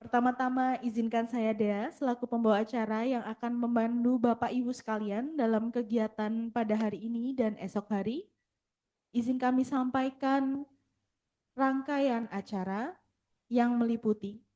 Pertama-tama izinkan saya Dea selaku pembawa acara yang akan memandu Bapak Ibu sekalian dalam kegiatan pada hari ini dan esok hari. Izin kami sampaikan rangkaian acara yang meliputi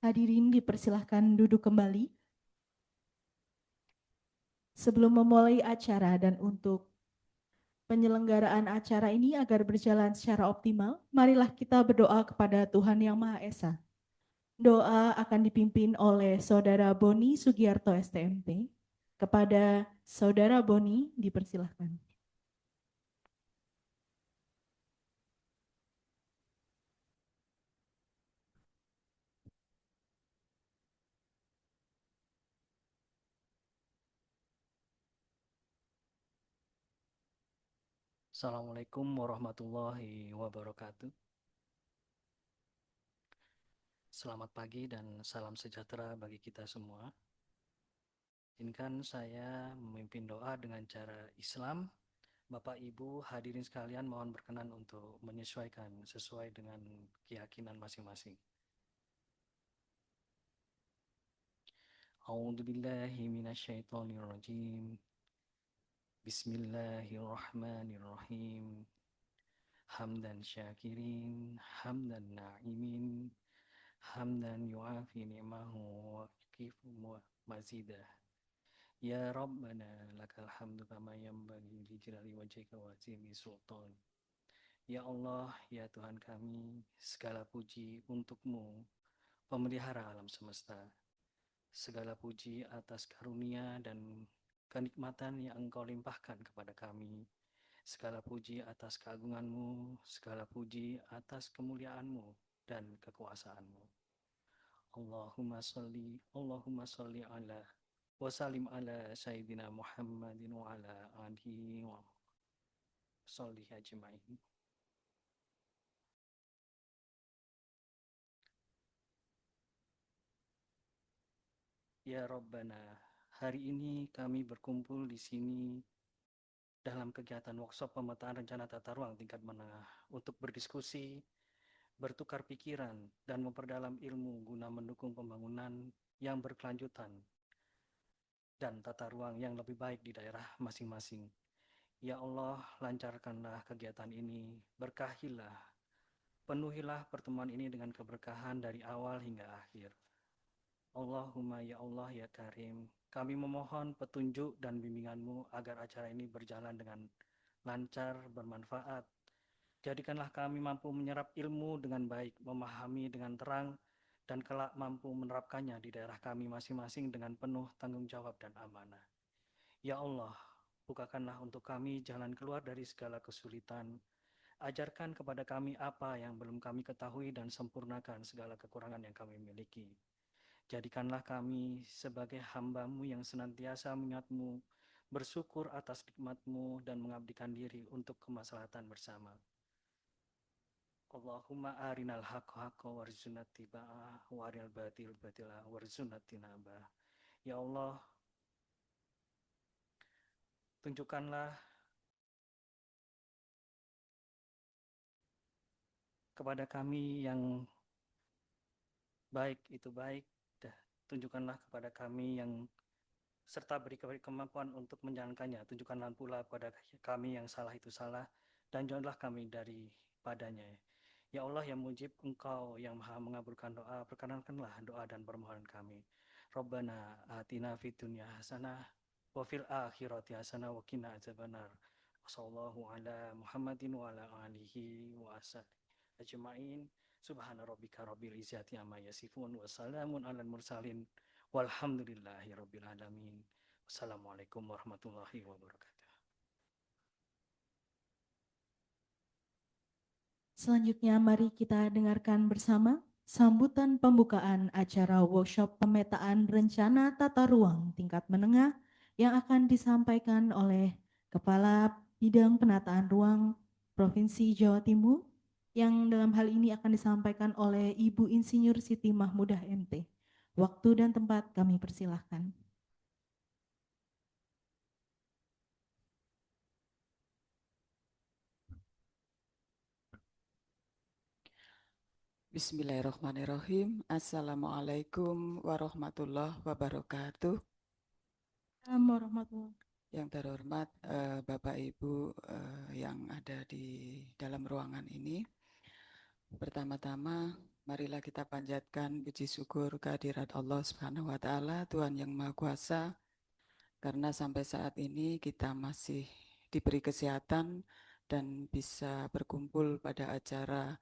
hadirin dipersilahkan duduk kembali. Sebelum memulai acara dan untuk penyelenggaraan acara ini agar berjalan secara optimal, marilah kita berdoa kepada Tuhan Yang Maha Esa. Doa akan dipimpin oleh Saudara Boni Sugiarto STMT. Kepada Saudara Boni dipersilahkan. Assalamualaikum warahmatullahi wabarakatuh. Selamat pagi dan salam sejahtera bagi kita semua. Izinkan saya memimpin doa dengan cara Islam. Bapak Ibu hadirin sekalian mohon berkenan untuk menyesuaikan sesuai dengan keyakinan masing-masing. A'udzubillahi minasyaitonirrajim. Bismillahirrahmanirrahim. Hamdan syakirin, hamdan na'imin, hamdan yu'afi ni'mahu wa kifu mazidah. Ya Rabbana lakal hamdu kama yanbaghi li jalali wajhika wa azimi sultan. Ya Allah, ya Tuhan kami, segala puji untukmu, pemelihara alam semesta. Segala puji atas karunia dan kenikmatan yang Engkau limpahkan kepada kami. Segala puji atas keagunganmu, segala puji atas kemuliaanmu dan kekuasaanmu. Allahumma salli ala wa salim ala Sayyidina Muhammadin wa ala alihi wa salli ajma'in. Ya Rabbana, hari ini kami berkumpul di sini dalam kegiatan workshop pemetaan rencana tata ruang tingkat menengah untuk berdiskusi, bertukar pikiran, dan memperdalam ilmu guna mendukung pembangunan yang berkelanjutan dan tata ruang yang lebih baik di daerah masing-masing. Ya Allah, lancarkanlah kegiatan ini, berkahilah, penuhilah pertemuan ini dengan keberkahan dari awal hingga akhir. Allahumma ya Allah ya Karim, kami memohon petunjuk dan bimbingan-Mu agar acara ini berjalan dengan lancar, bermanfaat. Jadikanlah kami mampu menyerap ilmu dengan baik, memahami dengan terang, dan kelak mampu menerapkannya di daerah kami masing-masing dengan penuh tanggung jawab dan amanah. Ya Allah, bukakanlah untuk kami jalan keluar dari segala kesulitan. Ajarkan kepada kami apa yang belum kami ketahui dan sempurnakan segala kekurangan yang kami miliki. Jadikanlah kami sebagai hamba-Mu yang senantiasa mengingat-Mu, bersyukur atas nikmat-Mu, dan mengabdikan diri untuk kemaslahatan bersama. Allahumma arinal haqqa haqqa warzuqna tiba'ah wa arinal batil batila warzuqna tinabah. Ya Allah, tunjukkanlah kepada kami yang baik itu baik, tunjukkanlah kepada kami yang serta beri kemampuan untuk menjalankannya. Tunjukkanlah pula kepada kami yang salah itu salah, dan jauhkanlah kami daripadanya. Ya Allah yang mujib, Engkau yang maha mengabulkan doa, perkenankanlah doa dan permohonan kami. Rabbana atina fid dunya hasanah wa fil akhirati hasanah wa qina adzabannar. Wassallallahu ala Muhammadin wa ala alihi wa ashabihi ajmain. Subhana rabbika rabbil izzati amma yasifun wa salamun alal mursalin walhamdulillahi rabbil alamin. Wassalamualaikum warahmatullahi wabarakatuh. Selanjutnya mari kita dengarkan bersama sambutan pembukaan acara workshop pemetaan rencana tata ruang tingkat menengah yang akan disampaikan oleh Kepala Bidang Penataan Ruang Provinsi Jawa Timur yang dalam hal ini akan disampaikan oleh Ibu Insinyur Siti Mahmudah MT. Waktu dan tempat kami persilahkan. Bismillahirrahmanirrahim. Assalamualaikum warahmatullahi wabarakatuh. Assalamualaikum warahmatullahi wabarakatuh. Yang terhormat Bapak Ibu yang ada di dalam ruangan ini. Pertama-tama marilah kita panjatkan puji syukur kehadirat Allah Subhanahu wa taala, Tuhan yang Maha Kuasa, karena sampai saat ini kita masih diberi kesehatan dan bisa berkumpul pada acara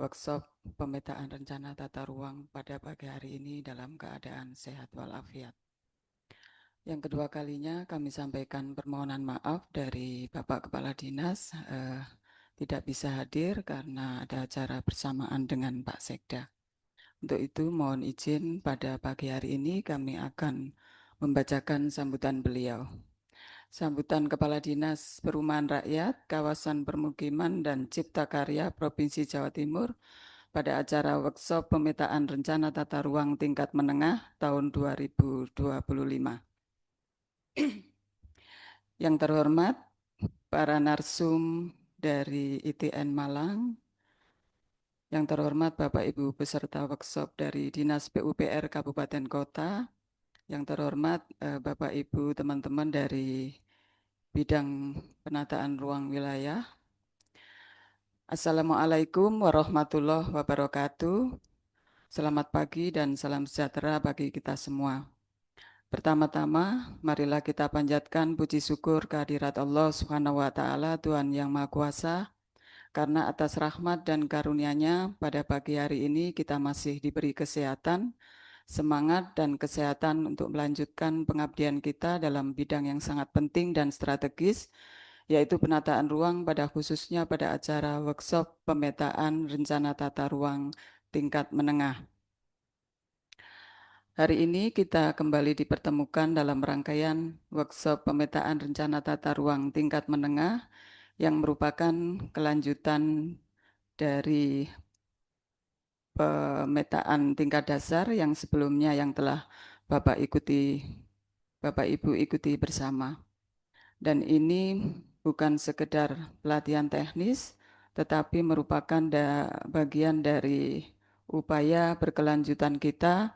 workshop pemetaan rencana tata ruang pada pagi hari ini dalam keadaan sehat walafiat. Yang kedua kalinya kami sampaikan permohonan maaf dari Bapak Kepala Dinas tidak bisa hadir karena ada acara bersamaan dengan Pak Sekda. Untuk itu mohon izin pada pagi hari ini kami akan membacakan sambutan beliau. Sambutan Kepala Dinas Perumahan Rakyat, Kawasan Permukiman dan Cipta Karya Provinsi Jawa Timur pada acara workshop pemetaan rencana tata ruang tingkat menengah tahun 2025. Yang terhormat, para narsum dari ITN Malang, yang terhormat Bapak Ibu peserta workshop dari Dinas PUPR Kabupaten Kota, yang terhormat Bapak Ibu teman-teman dari bidang penataan ruang wilayah. Assalamualaikum warahmatullahi wabarakatuh. Selamat pagi dan salam sejahtera bagi kita semua. Pertama-tama, marilah kita panjatkan puji syukur kehadirat Allah Subhanahu wa taala, Tuhan yang Maha Kuasa, karena atas rahmat dan karunia-Nya pada pagi hari ini kita masih diberi kesehatan, semangat dan kesehatan untuk melanjutkan pengabdian kita dalam bidang yang sangat penting dan strategis, yaitu penataan ruang pada khususnya pada acara workshop pemetaan rencana tata ruang tingkat menengah. Hari ini kita kembali dipertemukan dalam rangkaian workshop pemetaan rencana tata ruang tingkat menengah yang merupakan kelanjutan dari pemetaan tingkat dasar yang sebelumnya yang telah Bapak Ibu ikuti bersama. Dan ini bukan sekedar pelatihan teknis, tetapi merupakan bagian dari upaya berkelanjutan kita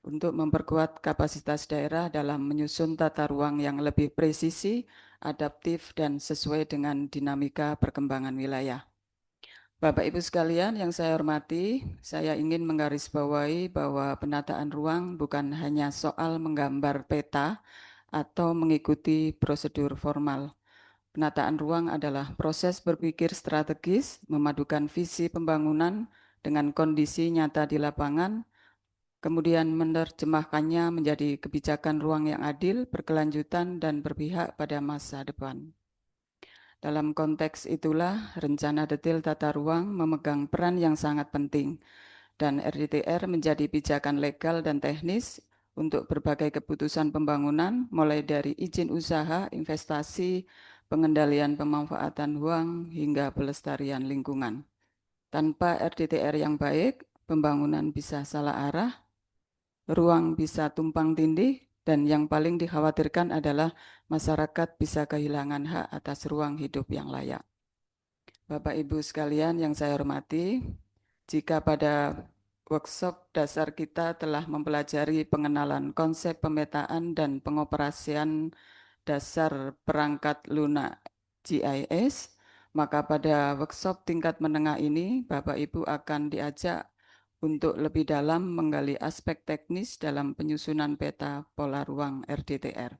untuk memperkuat kapasitas daerah dalam menyusun tata ruang yang lebih presisi, adaptif, dan sesuai dengan dinamika perkembangan wilayah. Bapak Ibu sekalian yang saya hormati, saya ingin menggarisbawahi bahwa penataan ruang bukan hanya soal menggambar peta atau mengikuti prosedur formal. Penataan ruang adalah proses berpikir strategis, memadukan visi pembangunan dengan kondisi nyata di lapangan, kemudian menerjemahkannya menjadi kebijakan ruang yang adil, berkelanjutan, dan berpihak pada masa depan. Dalam konteks itulah, rencana detail tata ruang memegang peran yang sangat penting, dan RDTR menjadi pijakan legal dan teknis untuk berbagai keputusan pembangunan, mulai dari izin usaha, investasi, pengendalian pemanfaatan ruang, hingga pelestarian lingkungan. Tanpa RDTR yang baik, pembangunan bisa salah arah, ruang bisa tumpang tindih, dan yang paling dikhawatirkan adalah masyarakat bisa kehilangan hak atas ruang hidup yang layak. Bapak Ibu sekalian yang saya hormati, jika pada workshop dasar kita telah mempelajari pengenalan konsep pemetaan dan pengoperasian dasar perangkat lunak GIS, maka pada workshop tingkat menengah ini Bapak Ibu akan diajak untuk lebih dalam menggali aspek teknis dalam penyusunan peta pola ruang RDTR.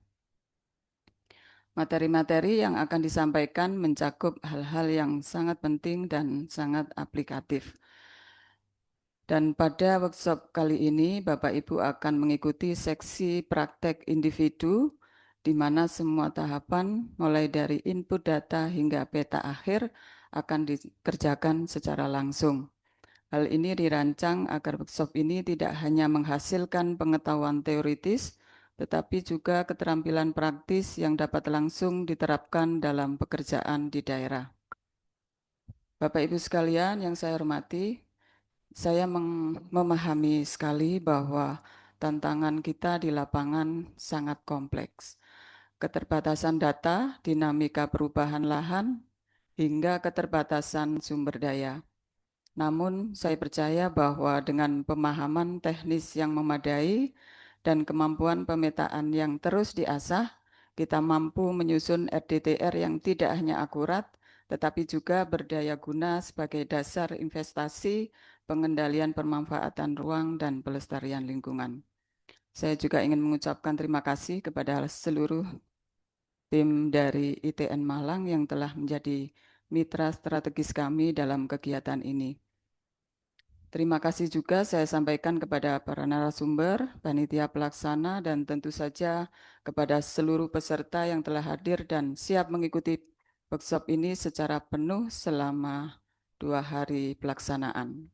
Materi-materi yang akan disampaikan mencakup hal-hal yang sangat penting dan sangat aplikatif. Dan pada workshop kali ini Bapak Ibu akan mengikuti seksi praktek individu di mana semua tahapan mulai dari input data hingga peta akhir akan dikerjakan secara langsung. Hal ini dirancang agar workshop ini tidak hanya menghasilkan pengetahuan teoritis, tetapi juga keterampilan praktis yang dapat langsung diterapkan dalam pekerjaan di daerah. Bapak Ibu sekalian yang saya hormati, saya memahami sekali bahwa tantangan kita di lapangan sangat kompleks. Keterbatasan data, dinamika perubahan lahan, hingga keterbatasan sumber daya. Namun, saya percaya bahwa dengan pemahaman teknis yang memadai dan kemampuan pemetaan yang terus diasah, kita mampu menyusun RDTR yang tidak hanya akurat, tetapi juga berdaya guna sebagai dasar investasi, pengendalian pemanfaatan ruang, dan pelestarian lingkungan. Saya juga ingin mengucapkan terima kasih kepada seluruh tim dari ITN Malang yang telah menjadi mitra strategis kami dalam kegiatan ini. Terima kasih juga saya sampaikan kepada para narasumber, panitia pelaksana, dan tentu saja kepada seluruh peserta yang telah hadir dan siap mengikuti workshop ini secara penuh selama 2 hari pelaksanaan.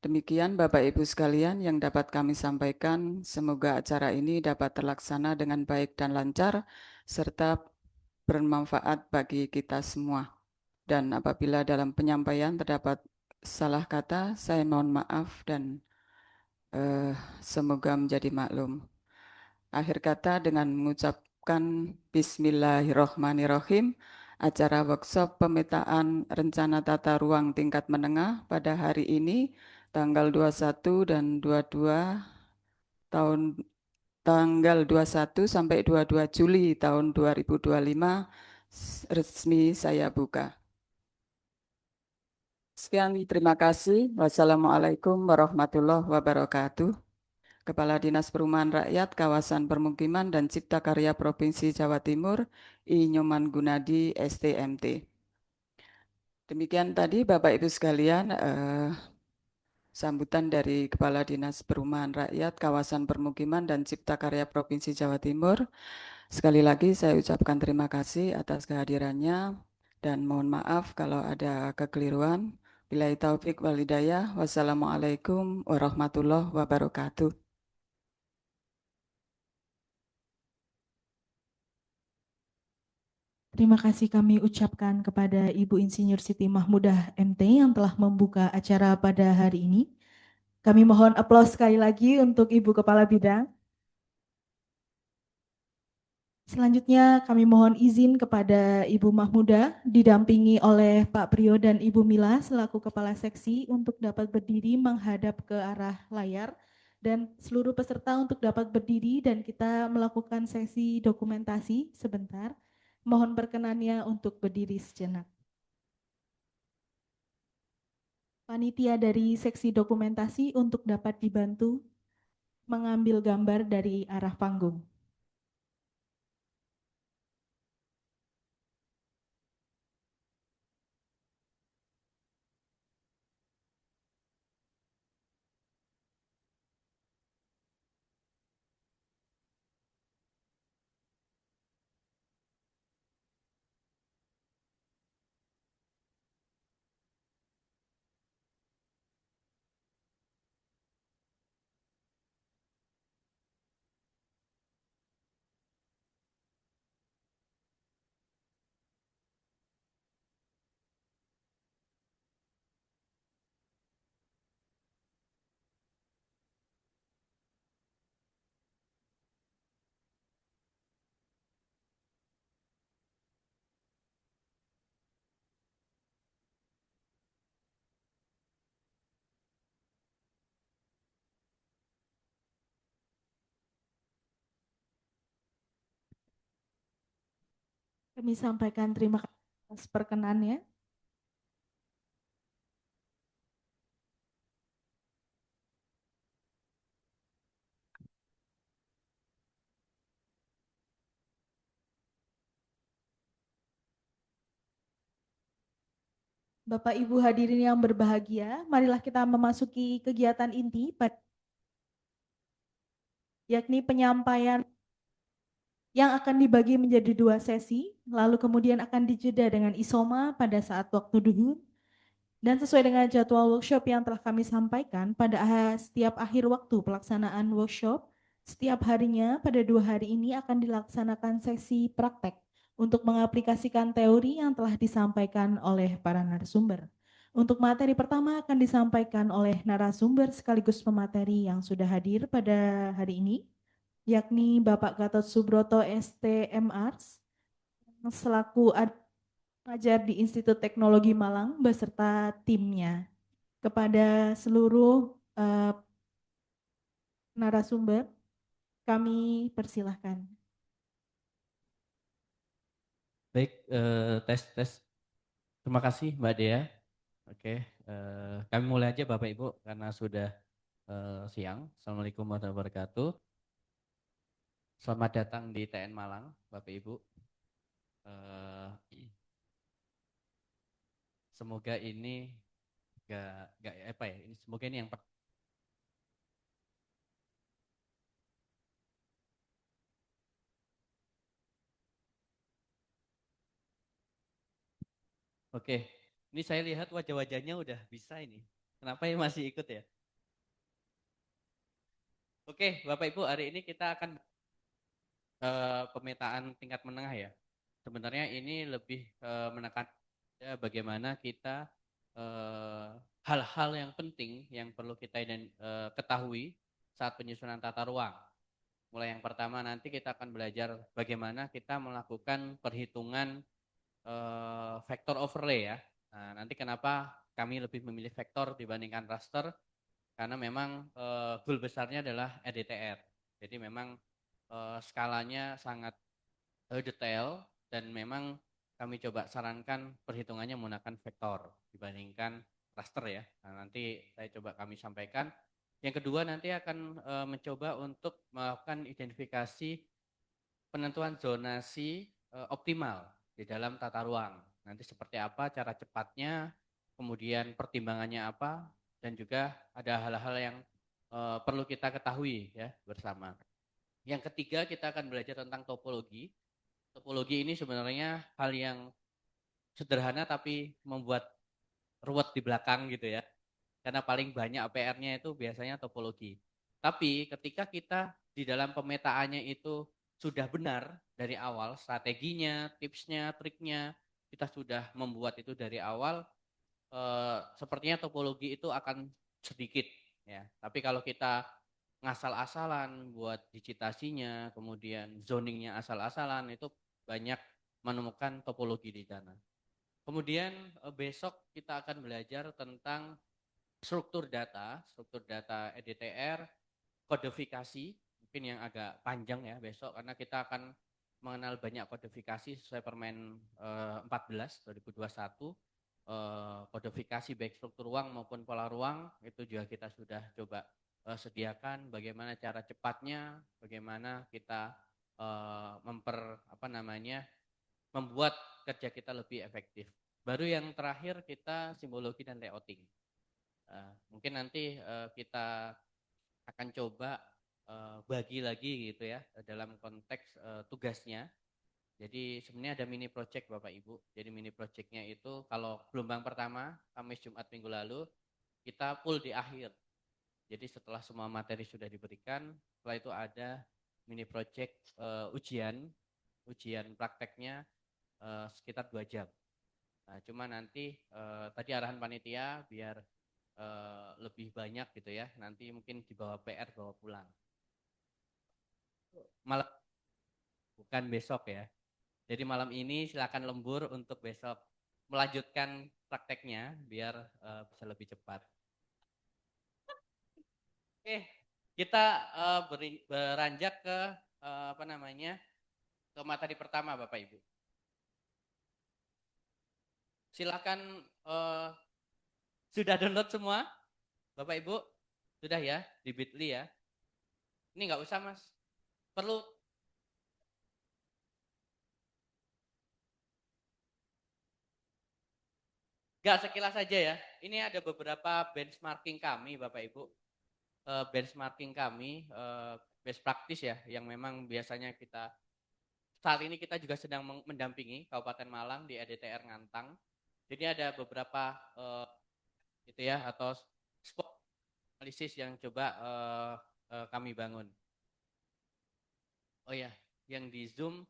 Demikian Bapak Ibu sekalian yang dapat kami sampaikan, semoga acara ini dapat terlaksana dengan baik dan lancar, serta bermanfaat bagi kita semua. Dan apabila dalam penyampaian terdapat salah kata, saya mohon maaf dan semoga menjadi maklum. Akhir kata dengan mengucapkan Bismillahirrohmanirrohim, acara workshop pemetaan rencana tata ruang tingkat menengah pada hari ini, tanggal 21 dan 22 tanggal 21 sampai 22 Juli tahun 2025 resmi saya buka. Sekian, terima kasih. Wassalamualaikum warahmatullahi wabarakatuh. Kepala Dinas Perumahan Rakyat Kawasan Permukiman dan Cipta Karya Provinsi Jawa Timur, I. Nyoman Gunadi, STMT. Demikian tadi Bapak Ibu sekalian, sambutan dari Kepala Dinas Perumahan Rakyat Kawasan Permukiman dan Cipta Karya Provinsi Jawa Timur. Sekali lagi saya ucapkan terima kasih atas kehadirannya dan mohon maaf kalau ada kekeliruan. Billahi taufik wal hidayah. Wassalamualaikum warahmatullahi wabarakatuh. Terima kasih kami ucapkan kepada Ibu Insinyur Siti Mahmudah MT yang telah membuka acara pada hari ini. Kami mohon aplaus sekali lagi untuk Ibu Kepala Bidang. Selanjutnya kami mohon izin kepada Ibu Mahmuda didampingi oleh Pak Priyo dan Ibu Mila selaku Kepala Seksi untuk dapat berdiri menghadap ke arah layar dan seluruh peserta untuk dapat berdiri dan kita melakukan sesi dokumentasi sebentar. Mohon perkenannya untuk berdiri sejenak. Panitia dari seksi dokumentasi untuk dapat dibantu mengambil gambar dari arah panggung. Kami sampaikan terima kasih atas perkenannya. Bapak Ibu hadirin yang berbahagia, marilah kita memasuki kegiatan inti yakni penyampaian yang akan dibagi menjadi 2 sesi, lalu kemudian akan dijeda dengan isoma pada saat waktu duhur. Dan sesuai dengan jadwal workshop yang telah kami sampaikan, pada setiap akhir waktu pelaksanaan workshop, setiap harinya pada 2 hari ini akan dilaksanakan sesi praktek untuk mengaplikasikan teori yang telah disampaikan oleh para narasumber. Untuk materi pertama akan disampaikan oleh narasumber sekaligus pemateri yang sudah hadir pada hari ini, yakni Bapak Gatot Subroto STMR, selaku pengajar di Institut Teknologi Malang beserta timnya. Kepada seluruh narasumber, kami persilahkan. Baik, tes. Terima kasih Mbak Dea. Oke, kami mulai aja Bapak Ibu karena sudah siang. Assalamualaikum warahmatullahi wabarakatuh. Selamat datang di TN Malang, Bapak Ibu. Semoga ini gak apa ya? Ini semoga ini yang Oke, ini saya lihat wajah-wajahnya udah bisa ini. Kenapa ya masih ikut ya? Oke, Bapak Ibu, hari ini kita akan pemetaan tingkat menengah ya. Sebenarnya ini lebih menekan bagaimana kita hal-hal yang penting yang perlu kita ketahui saat penyusunan tata ruang. Mulai yang pertama nanti kita akan belajar bagaimana kita melakukan perhitungan vektor overlay ya. Nah, nanti kenapa kami lebih memilih vektor dibandingkan raster? Karena memang goal besarnya adalah RDTR. Jadi memang skalanya sangat detail dan memang kami coba sarankan perhitungannya menggunakan vektor dibandingkan raster ya. Nah, nanti saya coba kami sampaikan. Yang kedua nanti akan mencoba untuk melakukan identifikasi penentuan zonasi optimal di dalam tata ruang. Nanti seperti apa cara cepatnya, kemudian pertimbangannya apa, dan juga ada hal-hal yang perlu kita ketahui ya bersama. Yang ketiga kita akan belajar tentang topologi. Topologi ini sebenarnya hal yang sederhana tapi membuat ruwet di belakang gitu ya. Karena paling banyak PR-nya itu biasanya topologi. Tapi ketika kita di dalam pemetaannya itu sudah benar dari awal, strateginya, tipsnya, triknya, kita sudah membuat itu dari awal, sepertinya topologi itu akan sedikit ya. Tapi kalau kita ngasal-asalan buat digitasinya, kemudian zoningnya asal-asalan, itu banyak menemukan topologi di sana. Kemudian besok kita akan belajar tentang struktur data EDTR, kodifikasi, mungkin yang agak panjang ya besok, karena kita akan mengenal banyak kodifikasi sesuai Permen 14 2021. Kodifikasi baik struktur ruang maupun pola ruang itu juga kita sudah coba sediakan, bagaimana cara cepatnya, bagaimana kita membuat kerja kita lebih efektif. Baru yang terakhir kita simbologi dan layouting. Mungkin nanti kita akan coba bagi lagi gitu ya dalam konteks tugasnya. Jadi sebenarnya ada mini project Bapak Ibu. Jadi mini projectnya itu kalau gelombang pertama Kamis Jumat minggu lalu kita full di akhir. Jadi setelah semua materi sudah diberikan, setelah itu ada mini project ujian prakteknya sekitar 2 jam. Nah, cuma nanti tadi arahan panitia biar lebih banyak gitu ya. Nanti mungkin dibawa PR, bawa pulang. Malam bukan besok ya. Jadi malam ini silakan lembur untuk besok melanjutkan prakteknya biar bisa lebih cepat. Oke, kita beranjak ke ke materi pertama Bapak Ibu. Silakan sudah download semua Bapak Ibu? Sudah ya di Bitly ya. Ini nggak usah Mas. Perlu nggak sekilas saja ya. Ini ada beberapa benchmarking kami Bapak Ibu. Benchmarking kami best practice ya yang memang biasanya kita saat ini kita juga sedang mendampingi Kabupaten Malang di EDTR Ngantang. Jadi ada beberapa gitu ya atau spot analisis yang coba kami bangun. Oh ya, yang di Zoom,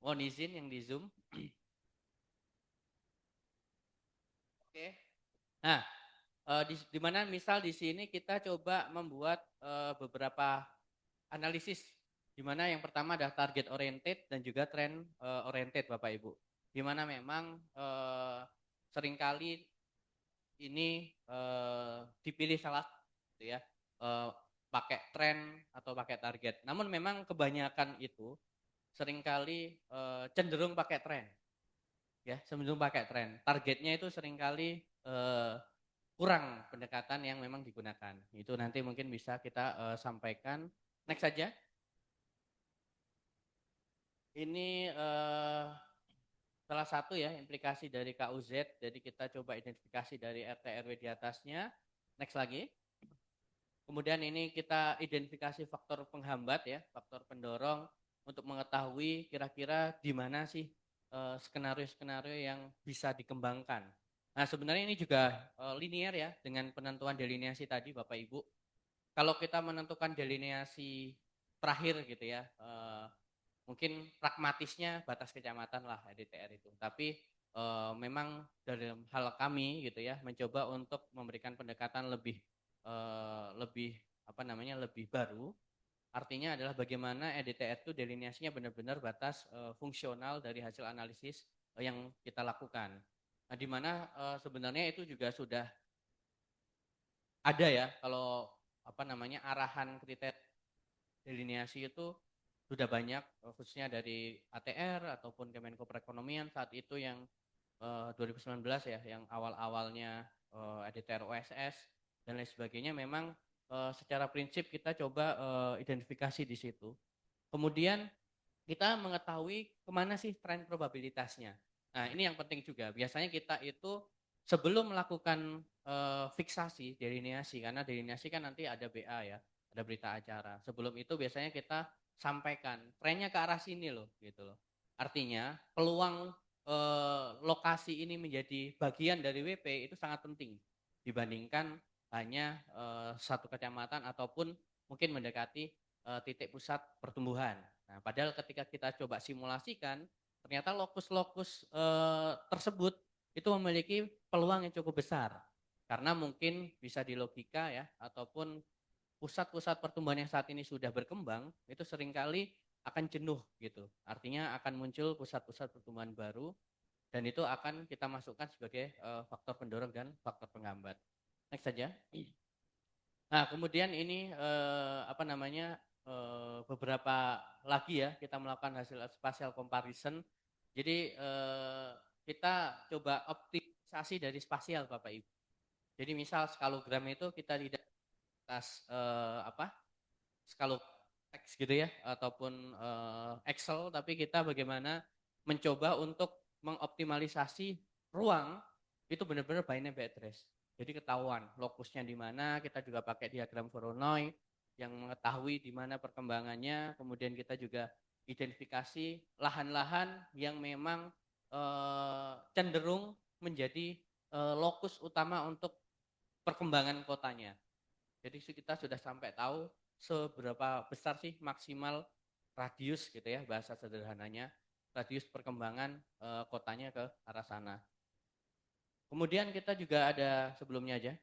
mohon izin yang di Zoom. Oke. Nah, di mana misal di sini kita coba membuat beberapa analisis, di mana yang pertama adalah target oriented dan juga trend oriented Bapak Ibu. Di mana memang seringkali ini dipilih salah gitu ya, pakai trend atau pakai target. Namun memang kebanyakan itu seringkali cenderung pakai trend. Ya, cenderung pakai tren. Targetnya itu seringkali kurang pendekatan yang memang digunakan. Itu nanti mungkin bisa kita sampaikan. Next saja. Ini salah satu ya implikasi dari KUZ. Jadi kita coba identifikasi dari RT RW di atasnya. Next lagi. Kemudian ini kita identifikasi faktor penghambat ya, faktor pendorong untuk mengetahui kira-kira di mana sih skenario-skenario yang bisa dikembangkan. Nah sebenarnya ini juga linear ya dengan penentuan delineasi tadi Bapak Ibu. Kalau kita menentukan delineasi terakhir gitu ya, mungkin pragmatisnya batas kecamatan lah EDTR itu. Tapi memang dalam hal kami gitu ya mencoba untuk memberikan pendekatan lebih baru. Artinya adalah bagaimana EDTR itu delineasinya benar-benar batas fungsional dari hasil analisis yang kita lakukan. Nah, di mana sebenarnya itu juga sudah ada ya kalau arahan kriteria delineasi itu sudah banyak khususnya dari ATR ataupun Kemenko Perekonomian saat itu yang 2019 ya yang awal-awalnya EDTR OSS dan lain sebagainya memang secara prinsip kita coba identifikasi di situ. Kemudian kita mengetahui kemana sih tren probabilitasnya. Nah ini yang penting juga. Biasanya kita itu sebelum melakukan fiksasi delineasi, karena delineasi kan nanti ada BA ya, ada berita acara. Sebelum itu biasanya kita sampaikan trennya ke arah sini loh, gitu loh. Artinya peluang lokasi ini menjadi bagian dari WP itu sangat penting dibandingkan hanya satu kecamatan ataupun mungkin mendekati titik pusat pertumbuhan. Nah, padahal ketika kita coba simulasikan, ternyata lokus-lokus tersebut itu memiliki peluang yang cukup besar karena mungkin bisa di logika ya ataupun pusat-pusat pertumbuhan yang saat ini sudah berkembang itu seringkali akan jenuh gitu. Artinya akan muncul pusat-pusat pertumbuhan baru dan itu akan kita masukkan sebagai faktor pendorong dan faktor penghambat. Next saja. Nah, kemudian ini beberapa lagi ya kita melakukan hasil spatial comparison. Jadi kita coba optimisasi dari spasial Bapak Ibu. Jadi misal skalogram itu kita tidak atas skalogram teks gitu ya ataupun Excel, tapi kita bagaimana mencoba untuk mengoptimalisasi ruang itu benar-benar by name by address. Jadi ketahuan lokusnya di mana, kita juga pakai diagram Voronoi yang mengetahui di mana perkembangannya, kemudian kita juga identifikasi lahan-lahan yang memang cenderung menjadi lokus utama untuk perkembangan kotanya. Jadi kita sudah sampai tahu seberapa besar sih maksimal radius gitu ya, bahasa sederhananya, radius perkembangan kotanya ke arah sana. Kemudian kita juga ada sebelumnya aja,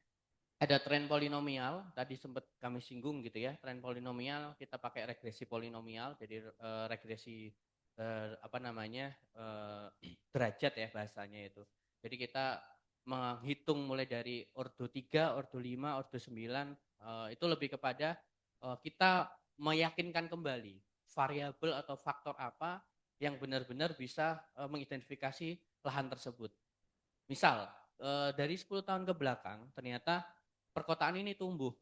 ada tren polinomial, tadi sempat kami singgung gitu ya, tren polinomial kita pakai regresi polinomial, jadi regresi derajat ya bahasanya itu. Jadi kita menghitung mulai dari ordo 3, ordo 5, ordo 9, itu lebih kepada kita meyakinkan kembali variabel atau faktor apa yang benar-benar bisa mengidentifikasi lahan tersebut. Misal, dari 10 tahun ke belakang ternyata perkotaan ini tumbuh.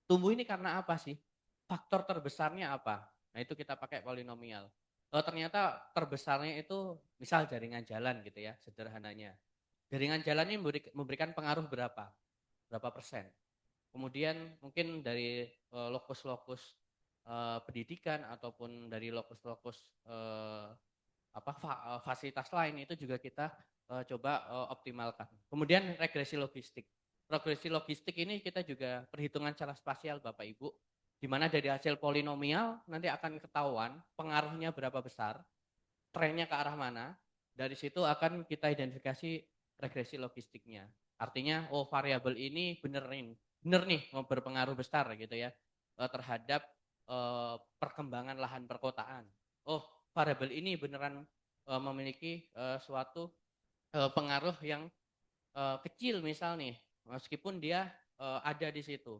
Tumbuh ini karena apa sih? Faktor terbesarnya apa? Nah itu kita pakai polinomial. Ternyata terbesarnya itu misal jaringan jalan gitu ya, sederhananya. Jaringan jalan ini memberikan pengaruh berapa? Berapa persen? Kemudian mungkin dari lokus-lokus pendidikan ataupun dari lokus-lokus fasilitas lain itu juga kita coba optimalkan. Kemudian regresi logistik. Regresi logistik ini kita juga perhitungan secara spasial Bapak Ibu, di mana dari hasil polinomial nanti akan ketahuan pengaruhnya berapa besar, trennya ke arah mana. Dari situ akan kita identifikasi regresi logistiknya. Artinya, oh variabel ini bener nih berpengaruh besar gitu ya terhadap perkembangan lahan perkotaan. Oh variabel ini beneran memiliki suatu pengaruh yang kecil misal nih, meskipun dia ada di situ.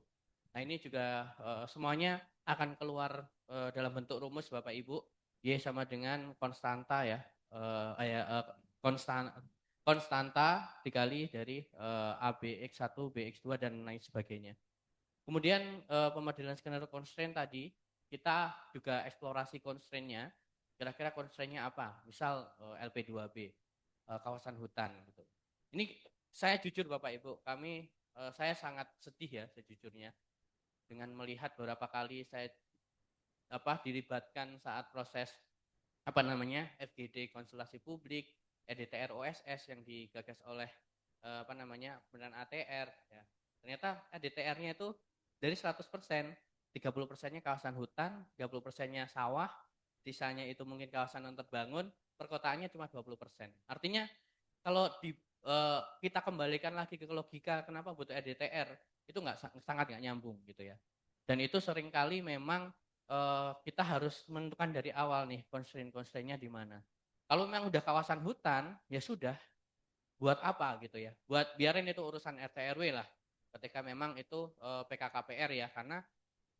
Nah ini juga semuanya akan keluar dalam bentuk rumus Bapak Ibu, Y sama dengan konstanta ya, konstanta dikali dari ABX1, BX2 dan lain sebagainya. Kemudian pemodelan skenario constraint tadi, kita juga eksplorasi constraint-nya, kira-kira constraint-nya apa? Misal LP2B, kawasan hutan gitu. Ini saya jujur Bapak Ibu, saya sangat sedih ya sejujurnya dengan melihat beberapa kali saya dilibatkan saat proses FGD konsultasi publik, EDTR OSS yang digagas oleh beneran ATR ya. Ternyata EDTR-nya itu dari 100%, 30%-nya kawasan hutan, 30%-nya sawah, sisanya itu mungkin kawasan non terbangun, perkotaannya cuma 20%. Artinya kalau kita kembalikan lagi ke logika kenapa butuh EDTR, itu sangat nggak nyambung gitu ya. Dan itu seringkali memang kita harus menentukan dari awal nih constraint-constraintnya di mana. Kalau memang udah kawasan hutan, ya sudah, buat apa gitu ya? Biarin itu urusan RT RW lah. Ketika memang itu PKKPR ya, karena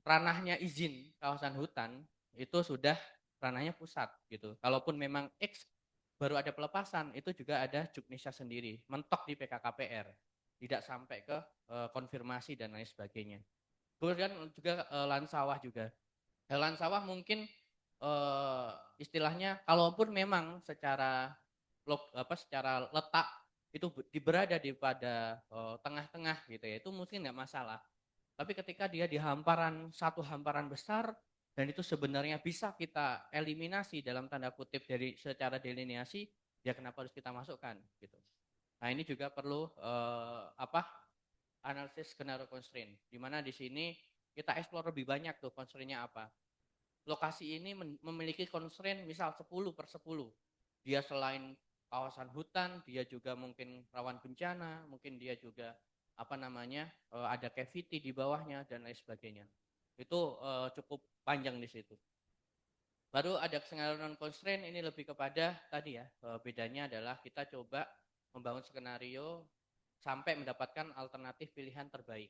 ranahnya izin kawasan hutan itu sudah ranahnya pusat gitu. Kalaupun memang X baru ada pelepasan, itu juga ada Juknisnya sendiri, mentok di PKKPR, tidak sampai ke konfirmasi dan lain sebagainya. Kemudian juga lahan sawah juga. Lahan sawah mungkin istilahnya, kalaupun memang secara letak itu berada di pada tengah-tengah gitu ya, itu mungkin nggak masalah. Tapi ketika dia di satu hamparan besar dan itu sebenarnya bisa kita eliminasi dalam tanda kutip dari secara delineasi, ya kenapa harus kita masukkan gitu. Nah ini juga perlu analisis skenario constraint, di mana di sini kita explore lebih banyak tuh constraint-nya apa. Lokasi ini memiliki constraint misal 10/10. Dia selain kawasan hutan, dia juga mungkin rawan bencana, mungkin dia juga ada cavity di bawahnya dan lain sebagainya. Itu cukup panjang di situ. Baru ada skenario non constraint, ini lebih kepada tadi ya, bedanya adalah kita coba membangun skenario sampai mendapatkan alternatif pilihan terbaik.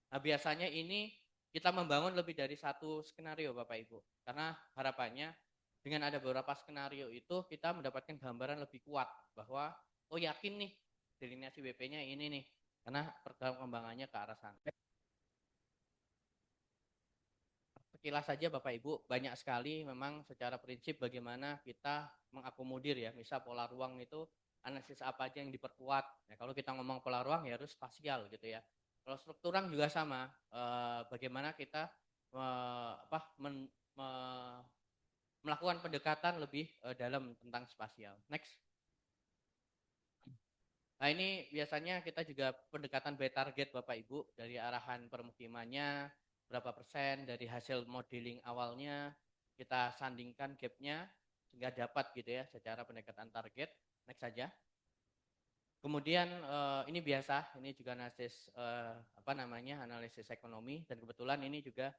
Nah, biasanya ini kita membangun lebih dari satu skenario Bapak Ibu. Karena harapannya dengan ada beberapa skenario itu kita mendapatkan gambaran lebih kuat bahwa oh yakin nih delineasi WP-nya ini nih. Karena perkembangannya ke arah sana. Sekilas saja Bapak Ibu, banyak sekali memang secara prinsip bagaimana kita mengakomodir ya. Misal pola ruang itu analisis apa aja yang diperkuat. Ya, kalau kita ngomong pola ruang ya harus spasial gitu ya. Kalau struktur ruang juga sama. Bagaimana kita melakukan pendekatan lebih dalam tentang spasial. Next. Nah ini biasanya kita juga pendekatan by target Bapak Ibu dari arahan permukimannya, berapa persen dari hasil modeling awalnya, kita sandingkan gapnya sehingga dapat gitu ya secara pendekatan target. Next saja. Kemudian ini biasa, ini juga analisis analisis ekonomi dan kebetulan ini juga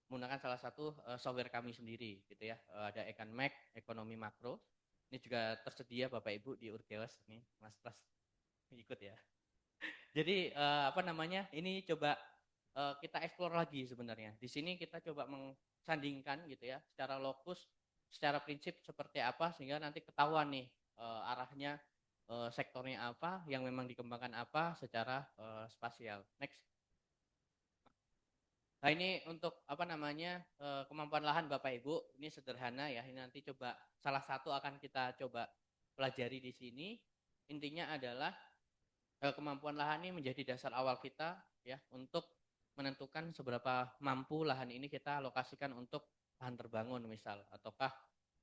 menggunakan salah satu software kami sendiri gitu ya. Ada EkanMac, ekonomi makro. Ini juga tersedia Bapak Ibu di Urgeos nih, Mas Pras ikut ya. Jadi ini coba kita explore lagi sebenarnya. Di sini kita coba mensandingkan gitu ya, secara lokus, secara prinsip seperti apa sehingga nanti ketahuan nih arahnya sektornya apa, yang memang dikembangkan apa secara spasial. Next. Nah ini untuk kemampuan lahan Bapak Ibu, ini sederhana ya. Ini nanti coba salah satu akan kita coba pelajari di sini. Intinya adalah kemampuan lahan ini menjadi dasar awal kita ya untuk menentukan seberapa mampu lahan ini kita alokasikan untuk lahan terbangun misal, ataukah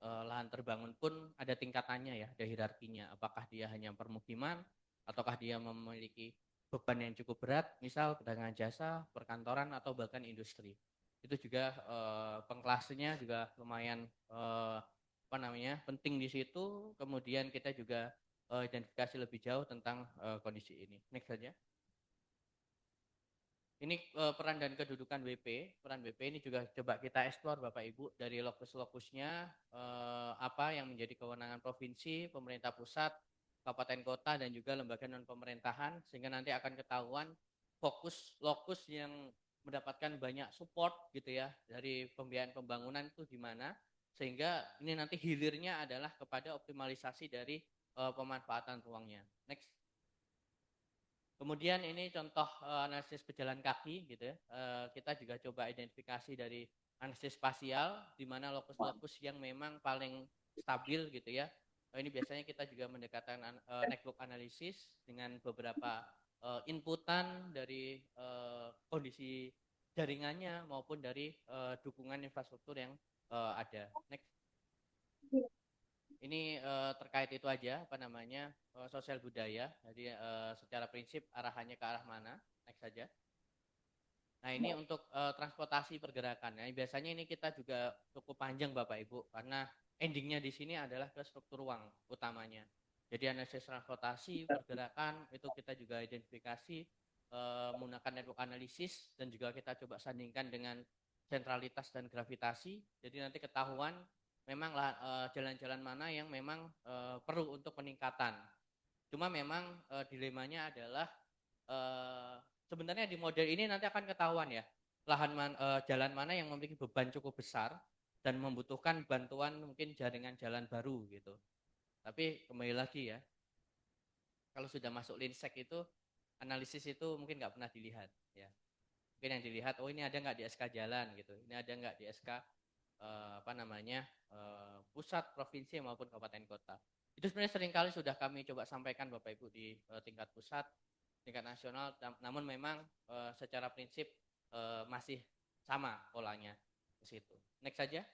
lahan terbangun pun ada tingkatannya ya, ada hierarkinya, apakah dia hanya permukiman ataukah dia memiliki beban yang cukup berat misal perdagangan jasa, perkantoran atau bahkan industri. Itu juga pengkelasnya juga lumayan penting di situ. Kemudian kita juga identifikasi lebih jauh tentang kondisi ini. Next saja. Ini peran dan kedudukan WP. Peran WP ini juga coba kita eksplor Bapak Ibu dari lokus-lokusnya, apa yang menjadi kewenangan provinsi, pemerintah pusat, kabupaten kota dan juga lembaga non pemerintahan, sehingga nanti akan ketahuan fokus lokus yang mendapatkan banyak support gitu ya dari pembiayaan pembangunan itu di mana, sehingga ini nanti hilirnya adalah kepada optimalisasi dari pemanfaatan ruangnya. Next. Kemudian ini contoh analisis pejalan kaki gitu ya. Kita juga coba identifikasi dari analisis spasial di mana lokus-lokus yang memang paling stabil gitu ya. Ini biasanya kita juga mendekatkan network analysis dengan beberapa inputan dari kondisi jaringannya maupun dari dukungan infrastruktur yang ada. Next. Ini terkait itu aja sosial budaya. Jadi secara prinsip arahannya ke arah mana? Next saja. Nah ini untuk transportasi pergerakan. Nah, biasanya ini kita juga cukup panjang Bapak Ibu karena endingnya di sini adalah ke struktur ruang utamanya. Jadi analisis transportasi pergerakan itu kita juga identifikasi menggunakan network analisis dan juga kita coba sandingkan dengan sentralitas dan gravitasi. Jadi nanti ketahuan memang jalan-jalan mana yang memang perlu untuk peningkatan. Cuma memang dilemanya adalah sebenarnya di model ini nanti akan ketahuan ya jalan mana yang memiliki beban cukup besar dan membutuhkan bantuan mungkin jaringan jalan baru gitu. Tapi kembali lagi ya, kalau sudah masuk linsek itu analisis itu mungkin nggak pernah dilihat ya. Mungkin yang dilihat oh ini ada nggak di SK jalan gitu, ini ada nggak di SK pusat, provinsi maupun kabupaten kota. Itu sebenarnya seringkali sudah kami coba sampaikan Bapak Ibu di tingkat pusat, tingkat nasional, namun memang secara prinsip masih sama polanya ke situ. Next saja.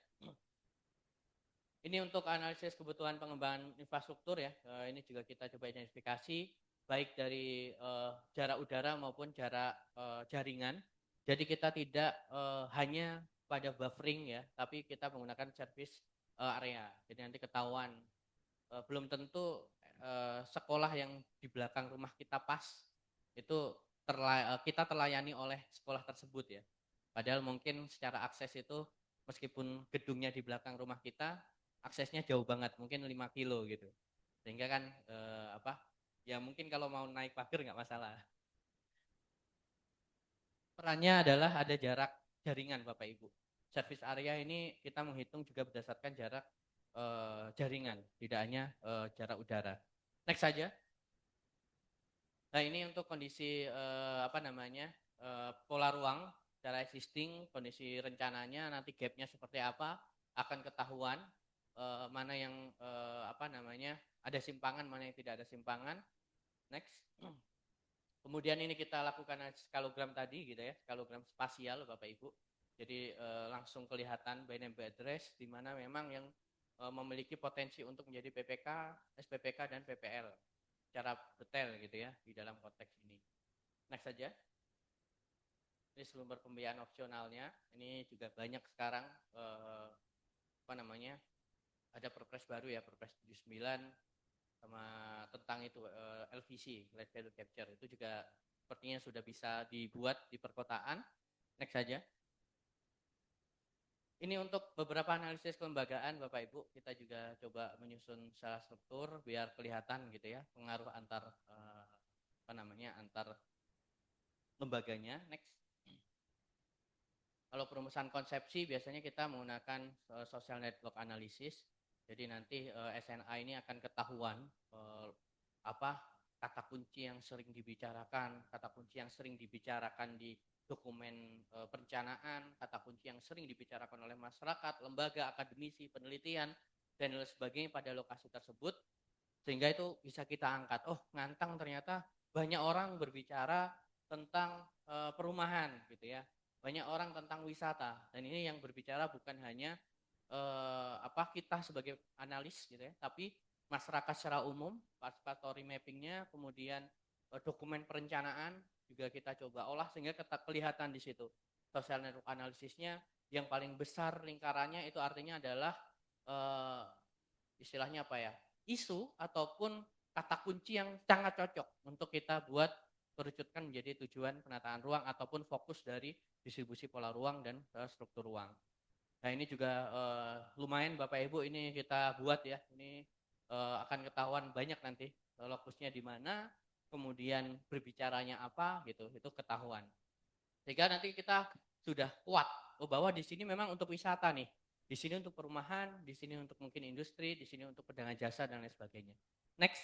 Ini untuk analisis kebutuhan pengembangan infrastruktur ya. Ini juga kita coba identifikasi baik dari jarak udara maupun jarak jaringan. Jadi kita tidak hanya pada buffering ya, tapi kita menggunakan service area. Jadi nanti ketahuan belum tentu sekolah yang di belakang rumah kita pas itu kita terlayani oleh sekolah tersebut ya. Padahal mungkin secara akses itu meskipun gedungnya di belakang rumah kita, aksesnya jauh banget, mungkin 5 kilo gitu. Sehingga kan ya mungkin kalau mau naik pagar nggak masalah. Perannya adalah ada jarak jaringan Bapak Ibu. Service area ini kita menghitung juga berdasarkan jarak jaringan, tidak hanya jarak udara. Next saja. Nah ini untuk kondisi pola ruang secara existing, kondisi rencananya nanti gapnya seperti apa akan ketahuan mana yang ada simpangan, mana yang tidak ada simpangan. Next. Kemudian ini kita lakukan skalogram tadi gitu ya, skalogram spasial Bapak Ibu. Jadi langsung kelihatan by name by address di mana memang yang memiliki potensi untuk menjadi PPK, SPPK dan PPL secara detail gitu ya di dalam konteks ini. Next saja. Ini sumber pembiayaan opsionalnya. Ini juga banyak sekarang ada Perpres baru ya, Perpres 79 sama tentang itu LVC, Life Value Capture. Itu juga sepertinya sudah bisa dibuat di perkotaan. Next saja. Ini untuk beberapa analisis kelembagaan Bapak Ibu, kita juga coba menyusun secara struktur biar kelihatan gitu ya pengaruh antar antar lembaganya. Next. Kalau perumusan konsepsi biasanya kita menggunakan social network analysis. Jadi nanti SNA ini akan ketahuan kata kunci yang sering dibicarakan, kata kunci yang sering dibicarakan di dokumen perencanaan, kata kunci yang sering dibicarakan oleh masyarakat, lembaga, akademisi, penelitian, dan lain sebagainya pada lokasi tersebut, sehingga itu bisa kita angkat. Oh, Ngantang ternyata banyak orang berbicara tentang perumahan gitu ya, banyak orang tentang wisata, dan ini yang berbicara bukan hanya kita sebagai analis gitu ya, tapi masyarakat secara umum, participatory mappingnya, kemudian dokumen perencanaan juga kita coba olah sehingga kelihatan di situ. Social network analisisnya yang paling besar lingkarannya itu artinya adalah istilahnya isu ataupun kata kunci yang sangat cocok untuk kita buat kerucutkan menjadi tujuan penataan ruang ataupun fokus dari distribusi pola ruang dan struktur ruang. Nah ini juga lumayan Bapak Ibu ini kita buat ya, ini akan ketahuan banyak nanti lokusnya di mana, kemudian berbicaranya apa gitu, itu ketahuan. Sehingga nanti kita sudah kuat bahwa di sini memang untuk wisata nih, di sini untuk perumahan, di sini untuk mungkin industri, di sini untuk perdagangan jasa dan lain sebagainya. Next.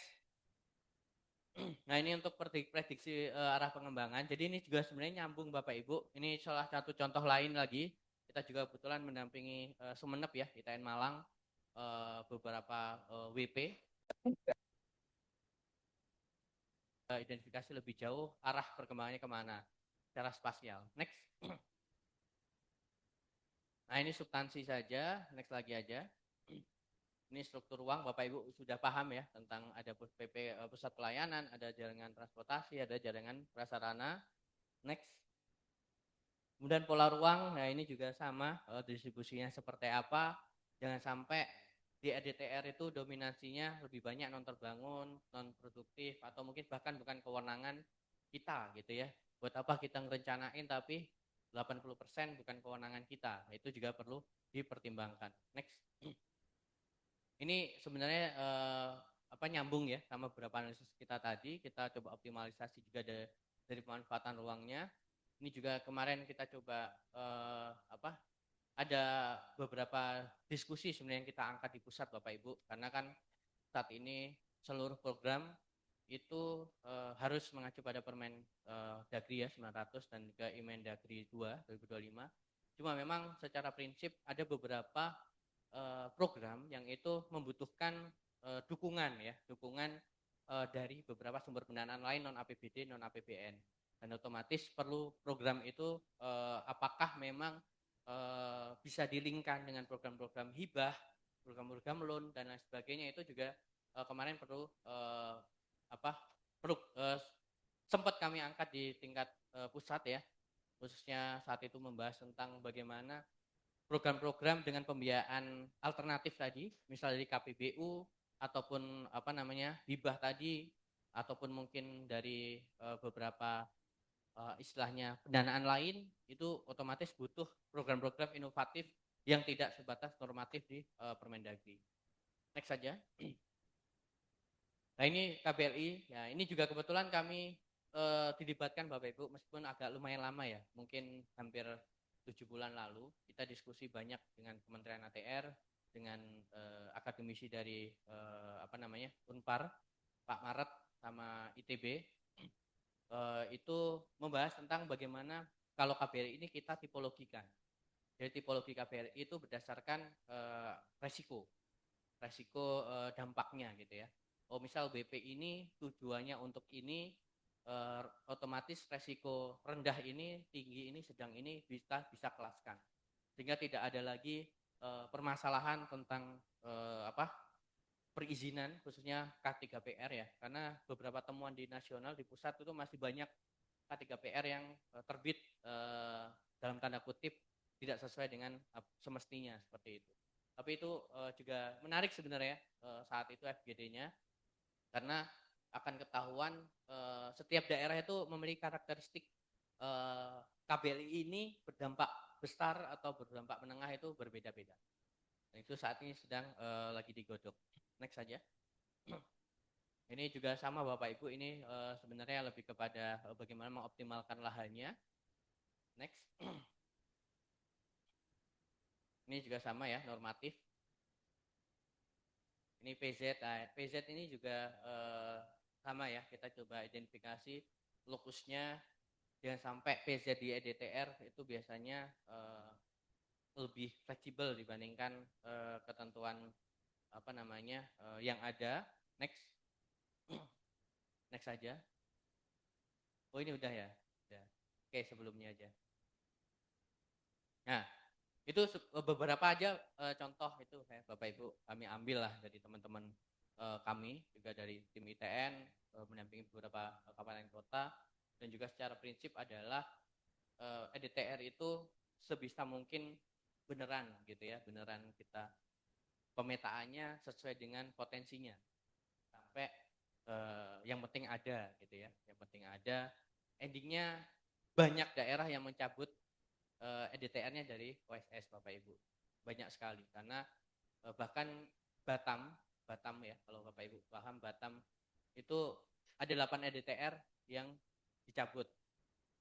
Nah ini untuk prediksi arah pengembangan. Jadi ini juga sebenarnya nyambung Bapak Ibu. Ini salah satu contoh lain lagi. Kita juga kebetulan mendampingi Sumeneb ya, ITN Malang, beberapa WP. Identifikasi lebih jauh arah perkembangannya kemana, secara spasial. Next. Nah ini substansi saja, next lagi aja. Ini struktur ruang, Bapak Ibu sudah paham ya tentang ada PP pusat pelayanan, ada jaringan transportasi, ada jaringan prasarana. Next. Kemudian pola ruang, nah ini juga sama distribusinya seperti apa. Jangan sampai di RDTR itu dominasinya lebih banyak non terbangun, non produktif, atau mungkin bahkan bukan kewenangan kita gitu ya. Buat apa kita ngerencanain tapi 80% bukan kewenangan kita. Nah, itu juga perlu dipertimbangkan. Next. Ini sebenarnya nyambung ya sama beberapa analisis kita tadi. Kita coba optimalisasi juga dari pemanfaatan ruangnya. Ini juga kemarin kita coba ada beberapa diskusi sebenarnya yang kita angkat di pusat Bapak Ibu, karena kan saat ini seluruh program itu harus mengacu pada Permen Dagri ya 900 dan juga Imen Dagri 2 2025. Cuma memang secara prinsip ada beberapa program yang itu membutuhkan dukungan dari beberapa sumber pendanaan lain non APBD, non APBN, dan otomatis perlu program itu apakah memang bisa dilingkan dengan program-program hibah, program-program loan dan lain sebagainya. Itu juga kemarin perlu sempat kami angkat di tingkat pusat ya, khususnya saat itu membahas tentang bagaimana program-program dengan pembiayaan alternatif tadi, misalnya dari KPBU ataupun hibah tadi, ataupun mungkin dari beberapa istilahnya pendanaan lain, itu otomatis butuh program-program inovatif yang tidak sebatas normatif di Permendagri. Next saja. Nah ini KBLI, ya ini juga kebetulan kami dilibatkan Bapak Ibu, meskipun agak lumayan lama ya, mungkin hampir 7 bulan lalu, kita diskusi banyak dengan Kementerian ATR, dengan akademisi dari Unpar, Pak Maret sama ITB, itu membahas tentang bagaimana kalau KBLI ini kita tipologikan. Jadi tipologi KBLI itu berdasarkan resiko dampaknya gitu ya. Oh misal BP ini tujuannya untuk ini, otomatis resiko rendah ini, tinggi ini, sedang ini bisa kelaskan. Sehingga tidak ada lagi permasalahan tentang perizinan khususnya K3PR ya. Karena beberapa temuan di nasional, di pusat itu masih banyak K3PR yang terbit dalam tanda kutip tidak sesuai dengan semestinya seperti itu. Tapi itu juga menarik sebenarnya saat itu FGD-nya, karena akan ketahuan setiap daerah itu memiliki karakteristik KBLI ini berdampak besar atau berdampak menengah itu berbeda-beda. Dan itu saat ini sedang lagi digodok. Next saja. Ini juga sama Bapak Ibu, ini sebenarnya lebih kepada bagaimana mengoptimalkan lahannya. Next. Ini juga sama ya, normatif. Ini PZ. Nah, PZ ini juga sama ya, kita coba identifikasi lokusnya. Jangan sampai PZ di EDTR itu biasanya lebih fleksibel dibandingkan ketentuan yang ada. Next. Next saja. Oh ini udah ya. Udah. Oke, sebelumnya aja. Nah, itu beberapa aja contoh itu Bapak Ibu kami ambil lah dari teman-teman kami, juga dari tim ITN, mendampingi beberapa kabupaten kota, dan juga secara prinsip adalah EDTR itu sebisa mungkin beneran gitu ya, beneran kita pemetaannya sesuai dengan potensinya, sampai yang penting ada gitu ya, yang penting ada. Endingnya banyak daerah yang mencabut EDTR-nya dari OSS Bapak Ibu, banyak sekali, karena bahkan Batam ya, kalau Bapak Ibu paham, Batam itu ada 8 EDTR yang dicabut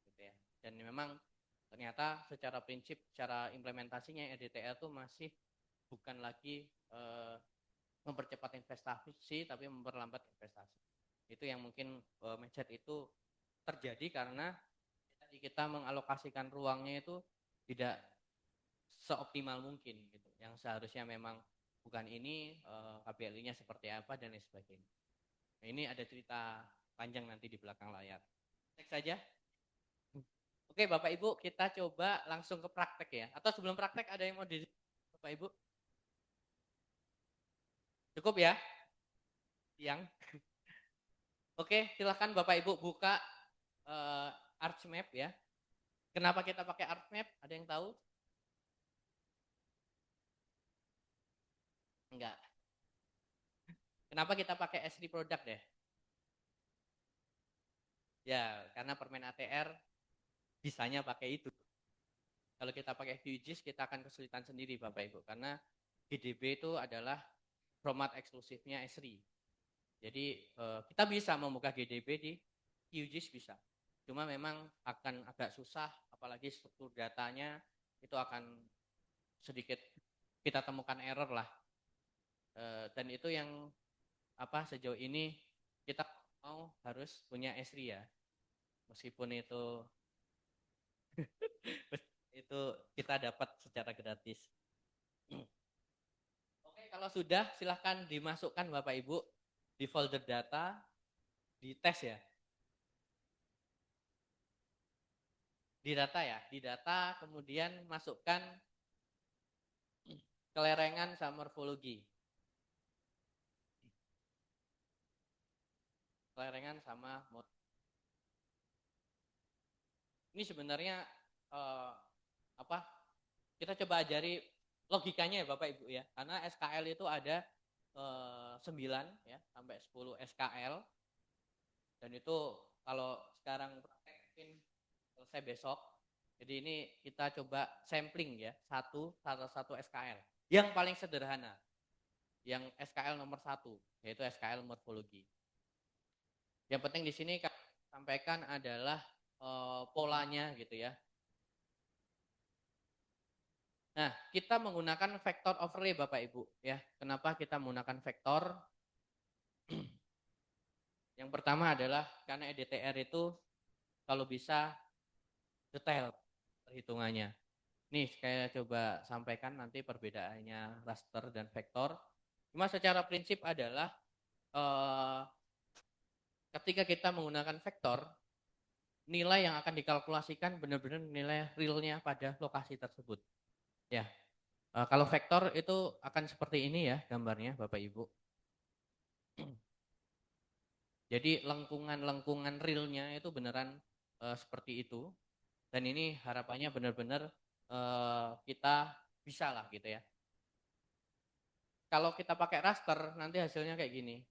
gitu ya. Dan memang ternyata secara prinsip, secara implementasinya EDTR itu masih bukan lagi mempercepat investasi, tapi memperlambat investasi. Itu yang mungkin mindset itu terjadi karena kita mengalokasikan ruangnya itu tidak seoptimal mungkin gitu. Yang seharusnya memang bukan ini, KBLI-nya seperti apa dan lain sebagainya. Nah, ini ada cerita panjang nanti di belakang layar. Next saja. Oke Bapak Ibu, kita coba langsung ke praktek ya. Atau sebelum praktek ada yang mau di Bapak Ibu? Cukup ya? Yang Oke, silakan Bapak Ibu buka ArchMap ya. Kenapa kita pakai ArchMap? Ada yang tahu? Enggak. Kenapa kita pakai S3 product deh? Ya, karena Permen ATR bisanya pakai itu. Kalau kita pakai QGIS, kita akan kesulitan sendiri Bapak Ibu, karena GDB itu adalah format eksklusifnya S3. Jadi kita bisa membuka GDB di QGIS bisa. Cuma memang akan agak susah, apalagi struktur datanya itu akan sedikit kita temukan error lah. Dan itu yang sejauh ini kita mau harus punya S3 ya. Meskipun itu itu kita dapat secara gratis. Oke, kalau sudah silahkan dimasukkan Bapak Ibu di folder data, di tes ya. Di data ya, di data kemudian masukkan kelerengan sama morfologi. Kelerengan sama ini sebenarnya kita coba ajari logikanya ya Bapak Ibu ya, karena SKL itu ada 9 ya sampai 10 SKL, dan itu kalau sekarang praktekin selesai besok. Jadi ini kita coba sampling ya, satu SKL. Yang paling sederhana, yang SKL nomor 1, yaitu SKL morfologi. Yang penting di sini kami sampaikan adalah polanya gitu ya. Nah, kita menggunakan vektor overlay Bapak Ibu ya. Kenapa kita menggunakan vektor? Yang pertama adalah karena EDTR itu kalau bisa detail perhitungannya. Nih, saya coba sampaikan nanti perbedaannya raster dan vektor. Cuma secara prinsip adalah ketika kita menggunakan vektor, nilai yang akan dikalkulasikan benar-benar nilai realnya pada lokasi tersebut. Ya, kalau vektor itu akan seperti ini ya gambarnya Bapak Ibu. Jadi lengkungan-lengkungan realnya itu beneran seperti itu. Dan ini harapannya benar-benar kita bisa lah gitu ya. Kalau kita pakai raster nanti hasilnya kayak gini.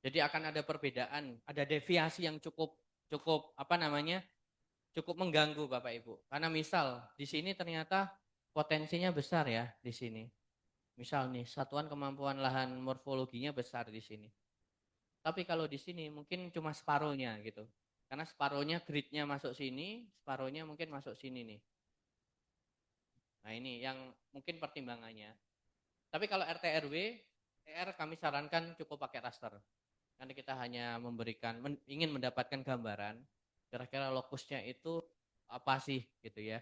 Jadi akan ada perbedaan, ada deviasi yang cukup cukup mengganggu Bapak Ibu. Karena misal di sini ternyata potensinya besar ya di sini. Misal nih satuan kemampuan lahan morfologinya besar di sini. Tapi kalau di sini mungkin cuma separuhnya gitu. Karena separuhnya gridnya masuk sini, separuhnya mungkin masuk sini nih. Nah ini yang mungkin pertimbangannya. Tapi kalau RT/RW, TR kami sarankan cukup pakai raster. Karena kita hanya ingin mendapatkan gambaran kira-kira lokusnya itu apa sih gitu ya,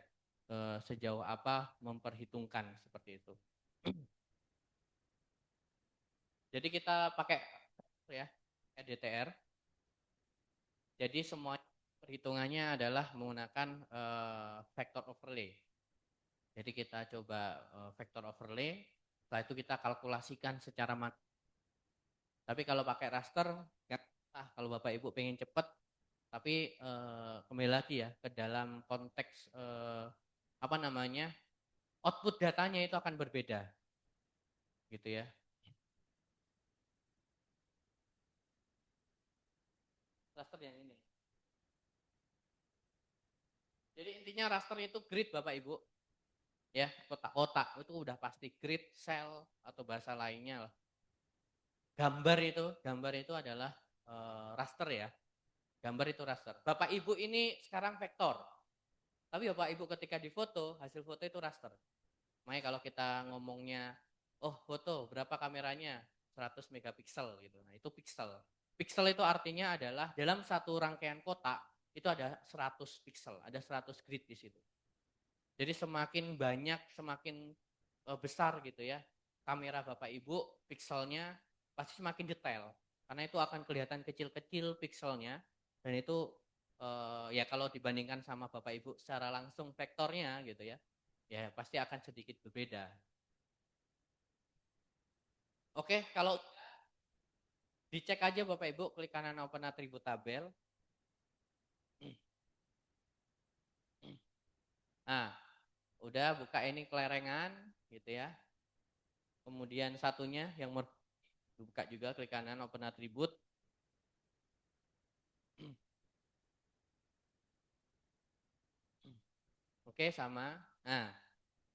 sejauh apa memperhitungkan seperti itu. Jadi kita pakai ya EDTR. Jadi semua perhitungannya adalah menggunakan vector overlay. Jadi kita coba vector overlay, setelah itu kita kalkulasikan secara matematis. Tapi kalau pakai raster, kalau Bapak Ibu pengen cepat, tapi kembali lagi ya ke dalam konteks output datanya itu akan berbeda, gitu ya. Raster yang ini. Jadi intinya raster itu grid Bapak Ibu, ya kotak-kotak itu udah pasti grid, cell atau bahasa lainnya lah. Gambar itu adalah raster ya. Gambar itu raster. Bapak Ibu ini sekarang vektor. Tapi Bapak Ibu ketika difoto, hasil foto itu raster. Makanya kalau kita ngomongnya, oh foto berapa kameranya? 100 megapiksel gitu. Nah itu piksel. Piksel itu artinya adalah dalam satu rangkaian kotak itu ada 100 piksel, ada 100 grid di situ. Jadi semakin banyak, semakin besar gitu ya kamera Bapak Ibu, pikselnya pasti semakin detail. Karena itu akan kelihatan kecil-kecil pikselnya dan itu ya kalau dibandingkan sama Bapak Ibu secara langsung vektornya gitu ya, ya pasti akan sedikit berbeda. Oke, kalau dicek aja Bapak Ibu, klik kanan open atribut tabel. Nah, udah buka ini kelerengan gitu ya. Kemudian satunya yang buka juga, klik kanan open atribut. Oke, sama. Nah,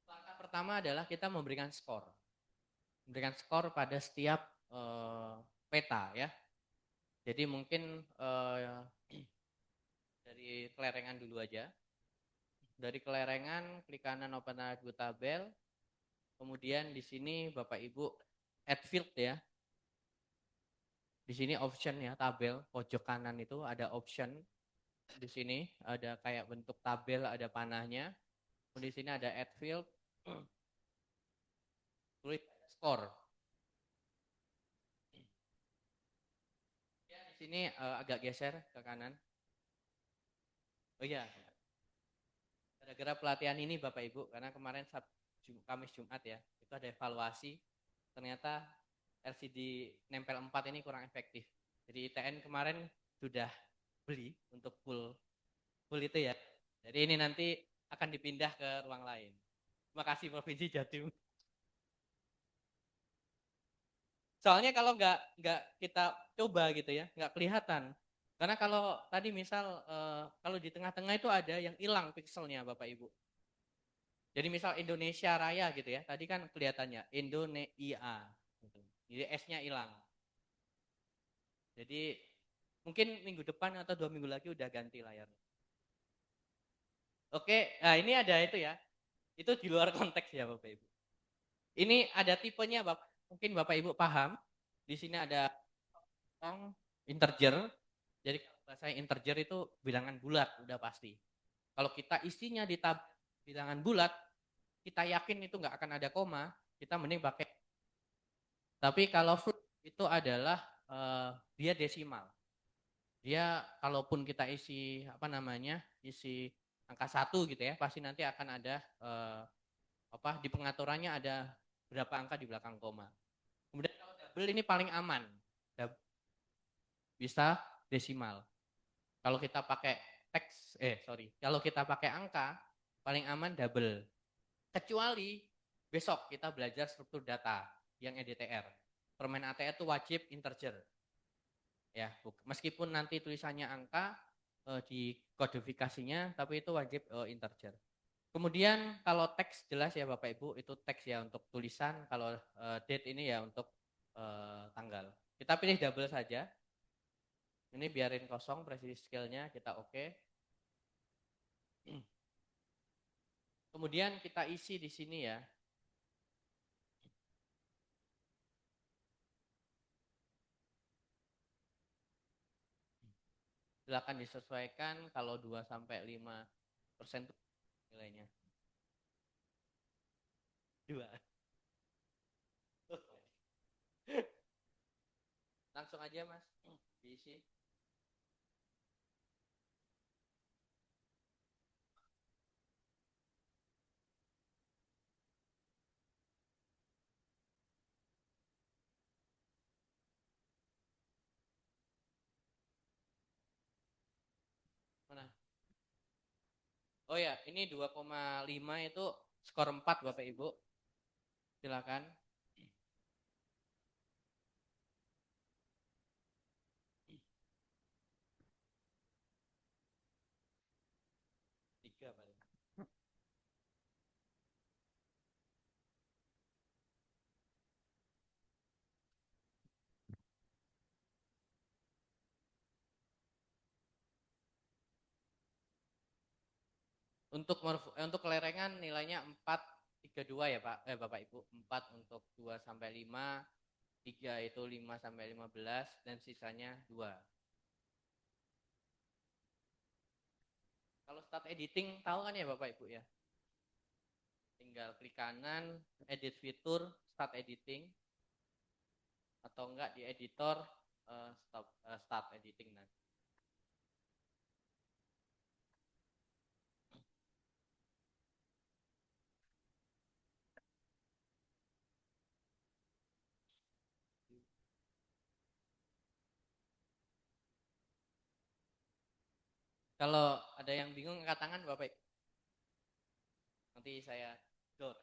langkah pertama adalah kita memberikan skor. Memberikan skor pada setiap peta ya. Jadi mungkin dari kelerengan dulu aja. Dari kelerengan, klik kanan open atribut tabel. Kemudian di sini Bapak Ibu add field ya. Di sini option ya, tabel pojok kanan itu ada option. Di sini ada kayak bentuk tabel, ada panahnya. Di sini ada add field. Tulis skor. Ya, di sini agak geser ke kanan. Oh iya. Gara-gara pelatihan ini Bapak Ibu, karena kemarin Kamis Jumat ya, itu ada evaluasi. Ternyata LCD nempel 4 ini kurang efektif. Jadi ITN kemarin sudah beli untuk full itu ya. Jadi ini nanti akan dipindah ke ruang lain. Terima kasih Provinsi Jatim. Soalnya kalau nggak kita coba gitu ya, nggak kelihatan. Karena kalau tadi misal kalau di tengah-tengah itu ada yang hilang pikselnya Bapak Ibu. Jadi misal Indonesia Raya gitu ya, tadi kan kelihatannya Indonesia. Gitu. Jadi S-nya hilang. Jadi mungkin minggu depan atau 2 minggu lagi udah ganti layarnya. Oke, nah ini ada itu ya. Itu di luar konteks ya Bapak Ibu. Ini ada tipenya Bapak. Mungkin Bapak Ibu paham. Di sini ada integer. Jadi bahasa integer itu bilangan bulat udah pasti. Kalau kita isinya di bilangan bulat, kita yakin itu nggak akan ada koma, kita mending pakai. Tapi kalau float itu adalah dia desimal. Dia kalaupun kita isi isi angka 1 gitu ya, pasti nanti akan ada di pengaturannya ada berapa angka di belakang koma. Kemudian kalau double ini paling aman, bisa desimal. Kalau kita pakai kalau kita pakai angka paling aman double. Kecuali besok kita belajar struktur data yang EDTR. Permen ATR itu wajib integer. Ya, meskipun nanti tulisannya angka di kodifikasinya, tapi itu wajib integer. Kemudian kalau teks jelas ya Bapak Ibu, itu teks ya untuk tulisan, kalau date ini ya untuk tanggal. Kita pilih double saja. Ini biarin kosong, precision scale-nya kita oke. Kemudian kita isi di sini ya. Silakan disesuaikan kalau 2 sampai 5% nilainya. 2. Langsung aja Mas, diisi. Mana? Oh ya, ini 2,5 itu skor 4 Bapak Ibu. Silakan. Tiga paling. Untuk kelerengan nilainya 4,32 ya Pak, Bapak Ibu. 4 untuk 2 sampai 5, 3 itu 5 sampai 15 dan sisanya 2. Kalau start editing tahu kan ya Bapak Ibu ya? Tinggal klik kanan, edit fitur, start editing. Atau enggak di editor start editing nanti. Kalau ada yang bingung angkat tangan Bapak. Nanti saya door.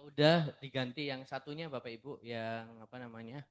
udah diganti yang satunya Bapak Ibu yang apa namanya?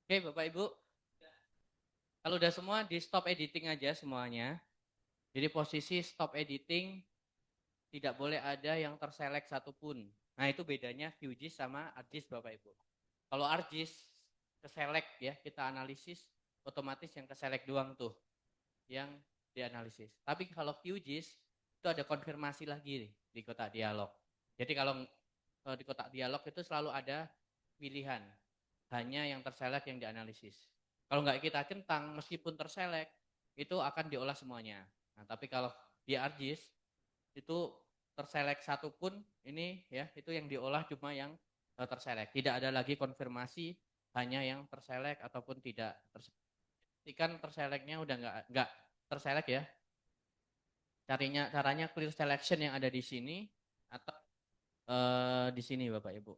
Oke, Bapak Ibu. Kalau udah semua di stop editing aja semuanya. Jadi posisi stop editing tidak boleh ada yang terselect satupun. Nah itu bedanya QGIS sama ArcGIS Bapak Ibu. Kalau ArcGIS keselect ya kita analisis otomatis yang keselect doang tuh yang dianalisis. Tapi kalau QGIS itu ada konfirmasi lagi nih, di kotak dialog. Jadi kalau di kotak dialog itu selalu ada pilihan hanya yang terselect yang dianalisis. Kalau nggak kita centang, meskipun terselect, itu akan diolah semuanya. Nah, tapi kalau di ArcGIS, itu terselect satu pun, ini ya, itu yang diolah cuma yang terselect. Tidak ada lagi konfirmasi, hanya yang terselect ataupun tidak terselect. Kan terselectnya udah nggak terselect ya. Caranya clear selection yang ada di sini, atau di sini Bapak Ibu.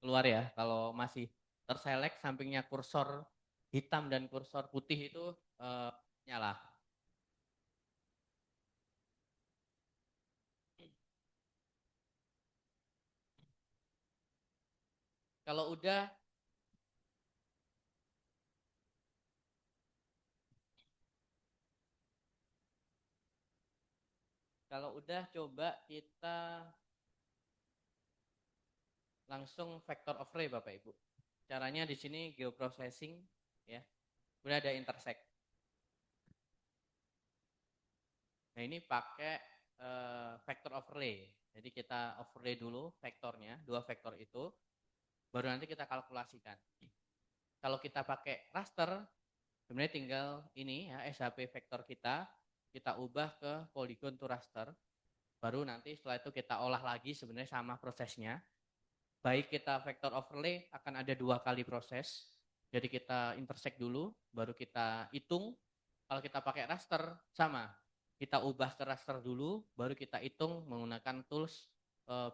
Keluar ya, kalau masih terselect sampingnya kursor hitam dan kursor putih itu nyala. Kalau udah Kalau udah coba kita langsung vector of array Bapak Ibu. Caranya di sini geoprocessing ya. Udah ada intersect. Nah, ini pakai vector overlay. Jadi kita overlay dulu vektornya, dua vektor itu, baru nanti kita kalkulasikan. Kalau kita pakai raster, sebenarnya tinggal ini ya SHP vektor kita ubah ke polygon to raster. Baru nanti setelah itu kita olah lagi sebenarnya sama prosesnya. Baik kita vector overlay akan ada dua kali proses. Jadi kita intersect dulu, baru kita hitung. Kalau kita pakai raster sama, kita ubah ke raster dulu, baru kita hitung menggunakan tools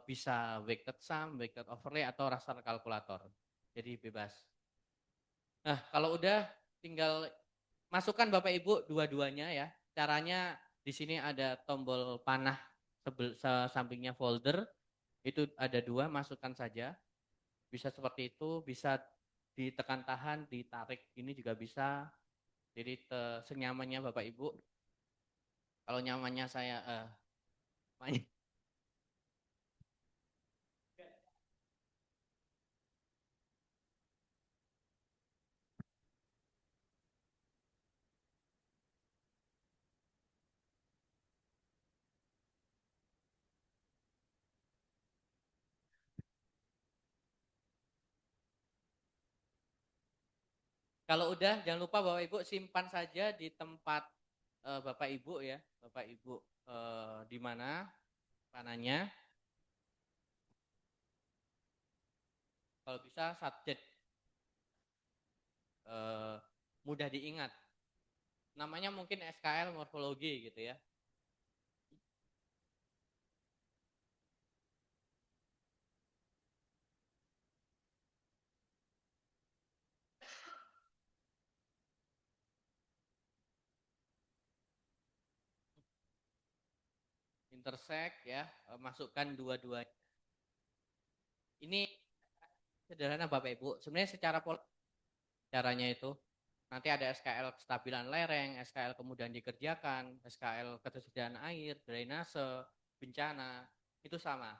bisa vector sum, vector overlay atau raster kalkulator. Jadi bebas. Nah kalau udah tinggal masukkan Bapak Ibu dua-duanya ya. Caranya di sini ada tombol panah sampingnya folder. Itu ada dua, masukkan saja. Bisa seperti itu, bisa ditekan tahan, ditarik. Ini juga bisa. Jadi senyamannya Bapak Ibu. Kalau nyamannya saya kalau udah jangan lupa Bapak Ibu simpan saja di tempat Bapak Ibu ya. Bapak Ibu di mana panahnya. Kalau bisa subject mudah diingat. Namanya mungkin SKL morfologi gitu ya. Intersect ya, masukkan dua-duanya. Ini sederhana Bapak Ibu. Sebenarnya secara pola caranya itu nanti ada SKL kestabilan lereng, SKL kemudahan dikerjakan, SKL ketersediaan air, drainase, bencana, itu sama.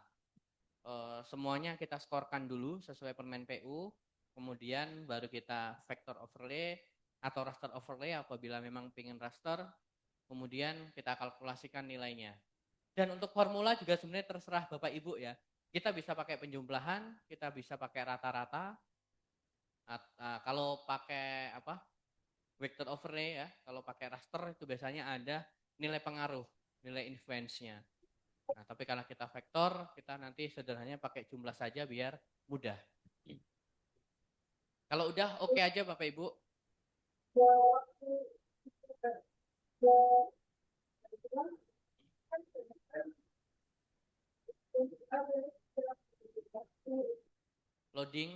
Semuanya kita skorkan dulu sesuai permen PU, kemudian baru kita vector overlay atau raster overlay apabila memang ingin raster, kemudian kita kalkulasikan nilainya. Dan untuk formula juga sebenarnya terserah Bapak Ibu ya. Kita bisa pakai penjumlahan, kita bisa pakai rata-rata. Kalau pakai vector overlay ya, kalau pakai raster itu biasanya ada nilai pengaruh, nilai influence-nya. Nah, tapi kalau kita vektor, kita nanti sederhananya pakai jumlah saja biar mudah. Kalau udah oke aja Bapak Ibu. Loading,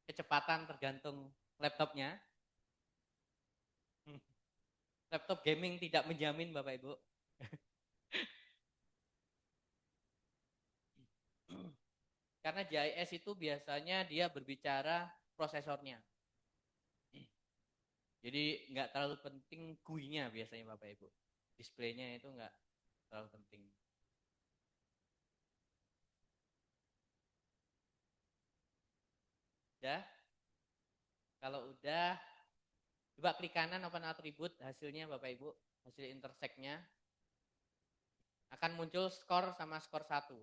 kecepatan tergantung laptopnya. Laptop gaming tidak menjamin Bapak Ibu. Karena GIS itu biasanya dia berbicara prosesornya. Jadi nggak terlalu penting GUI-nya biasanya Bapak Ibu. Displaynya itu nggak terlalu penting. Udah? Kalau udah, coba klik kanan open attribute hasilnya Bapak Ibu. Hasil intersect-nya. Akan muncul skor sama skor 1.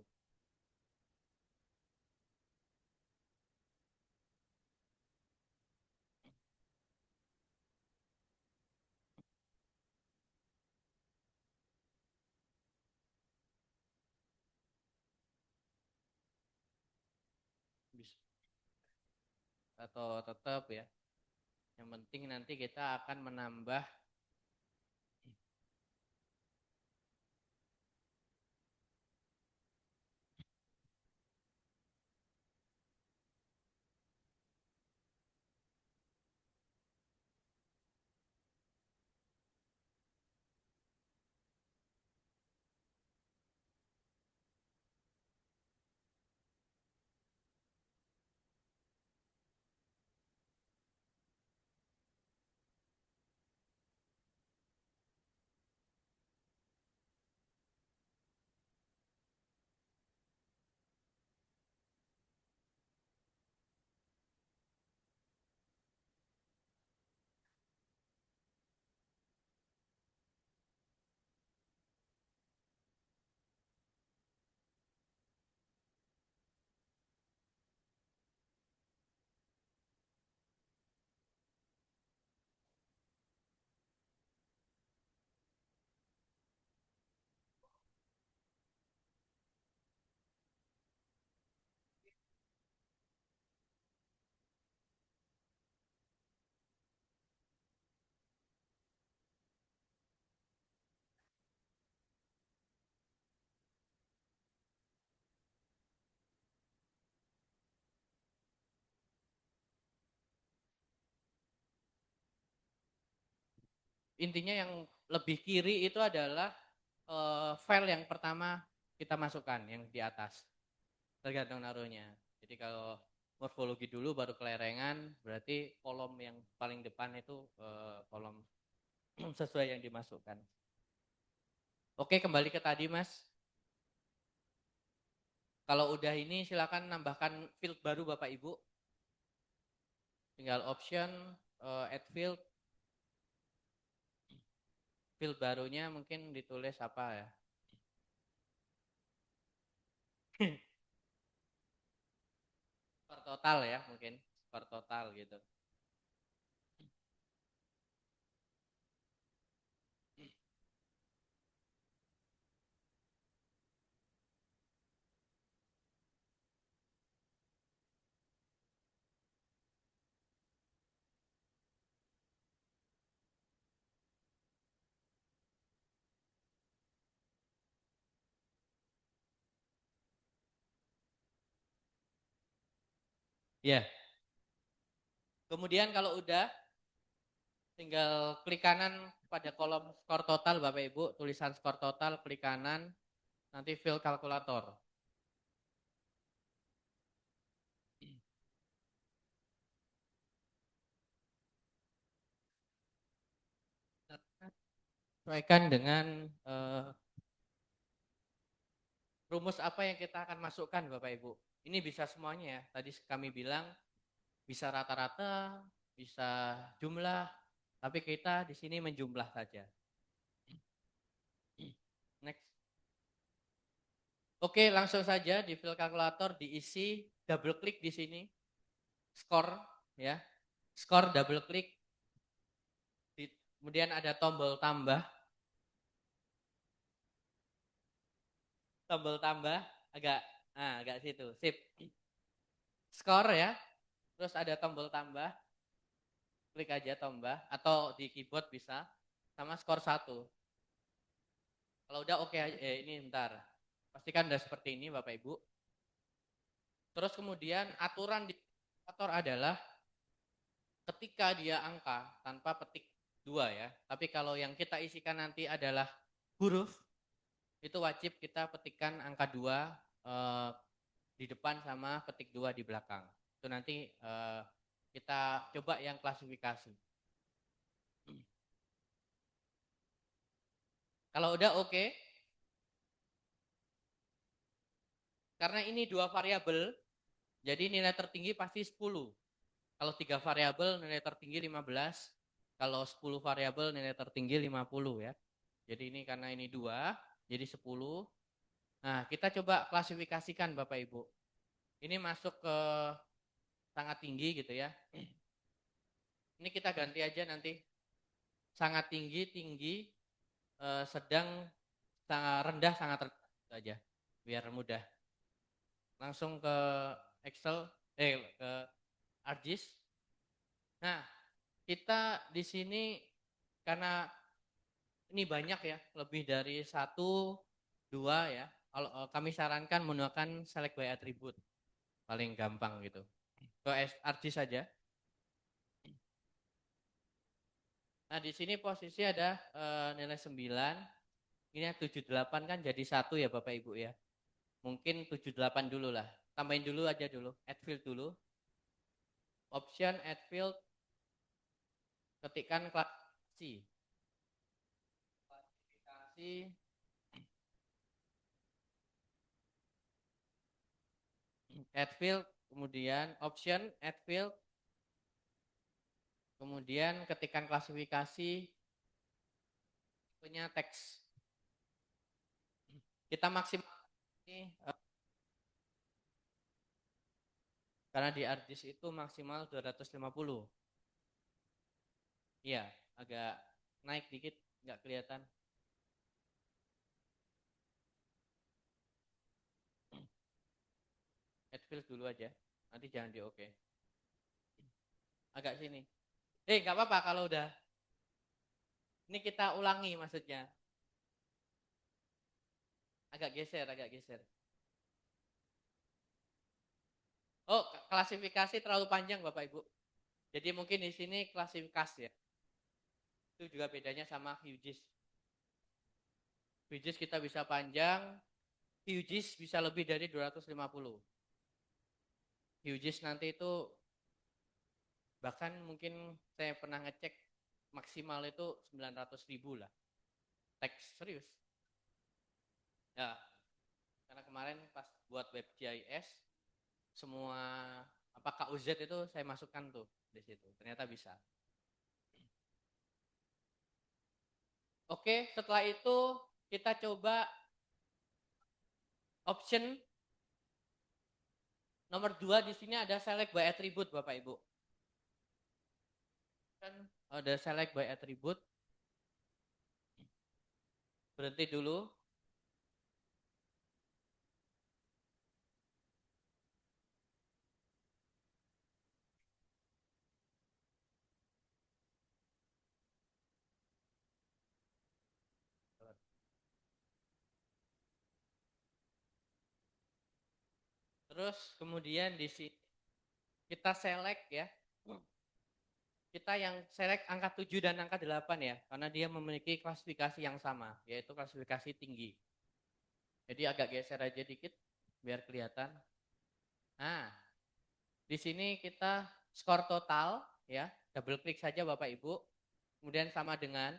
Atau tetap ya. Yang penting nanti kita akan menambah intinya yang lebih kiri itu adalah file yang pertama kita masukkan yang di atas. Tergantung naruhnya. Jadi kalau morfologi dulu baru kelerengan, berarti kolom yang paling depan itu kolom sesuai yang dimasukkan. Oke, kembali ke tadi Mas. Kalau udah ini silakan nambahkan field baru Bapak Ibu. Tinggal option, add field. Field barunya mungkin ditulis apa ya? Skor total ya mungkin. Skor total gitu. Ya. Kemudian kalau udah tinggal klik kanan pada kolom skor total Bapak Ibu, tulisan skor total, klik kanan, nanti fill kalkulator. Sesuaikan dengan rumus apa yang kita akan masukkan Bapak Ibu. Ini bisa semuanya ya, tadi kami bilang bisa rata-rata, bisa jumlah, tapi kita di sini menjumlah saja. Next. Oke, langsung saja di fill kalkulator diisi, double klik di sini, skor ya, skor double klik, kemudian ada tombol tambah agak situ, sip, skor ya, terus ada tombol tambah, klik aja tombol atau di keyboard bisa, sama skor 1. Kalau udah oke, ini bentar, pastikan udah seperti ini Bapak Ibu. Terus kemudian aturan di kalkulator adalah ketika dia angka tanpa petik 2 ya. Tapi kalau yang kita isikan nanti adalah huruf, itu wajib kita petikkan angka 2 di depan sama petik 2 di belakang. Itu nanti kita coba yang klasifikasi. Kalau udah oke, karena ini 2 variabel, jadi nilai tertinggi pasti 10. Kalau 3 variabel nilai tertinggi 15, kalau 10 variabel nilai tertinggi 50 ya. Jadi ini karena ini 2, jadi 10. Nah, kita coba klasifikasikan Bapak Ibu. Ini masuk ke sangat tinggi gitu ya. Ini kita ganti aja nanti. Sangat tinggi, tinggi, sedang, sangat rendah, sangat rendah aja. Biar mudah. Langsung ke Excel, ke ArcGIS. Nah, kita di sini karena ini banyak ya, lebih dari 1, 2 ya. Kami sarankan menggunakan select by attribute. Paling gampang gitu. Ke ArcGIS saja. Nah, di sini posisi ada nilai 9. Ini 78 kan jadi 1 ya Bapak Ibu ya. Mungkin 78 dulu lah. Tambahin dulu aja dulu. Add field dulu. Option add field. Ketikkan klasifikasi. Klasifikasi. Add field. Kemudian option add field. Kemudian ketikkan klasifikasi. Punya teks. Kita maksimal ini karena di ArcGIS itu maksimal 250. Iya, agak naik dikit, nggak kelihatan. Add field dulu aja, nanti jangan di oke. Agak sini. Nggak apa-apa kalau udah. Ini kita ulangi maksudnya. Agak geser, agak geser. Oh, klasifikasi terlalu panjang Bapak Ibu. Jadi mungkin di sini klasifikasi ya. Itu juga bedanya sama QGIS. QGIS kita bisa panjang, QGIS bisa lebih dari 250. QGIS nanti itu bahkan mungkin saya pernah ngecek maksimal itu 900.000 lah. Teks serius. Ya, karena kemarin pas buat web GIS semua KUZ itu saya masukkan tuh di situ. Ternyata bisa. Oke, setelah itu kita coba option nomor 2 di sini ada select by attribute Bapak Ibu. Kan ada select by attribute. Berhenti dulu. Terus kemudian di sini kita select ya. Kita yang select angka 7 dan angka 8 ya, karena dia memiliki klasifikasi yang sama, yaitu klasifikasi tinggi. Jadi agak geser aja dikit biar kelihatan. Nah, di sini kita skor total ya, double klik saja Bapak Ibu. Kemudian sama dengan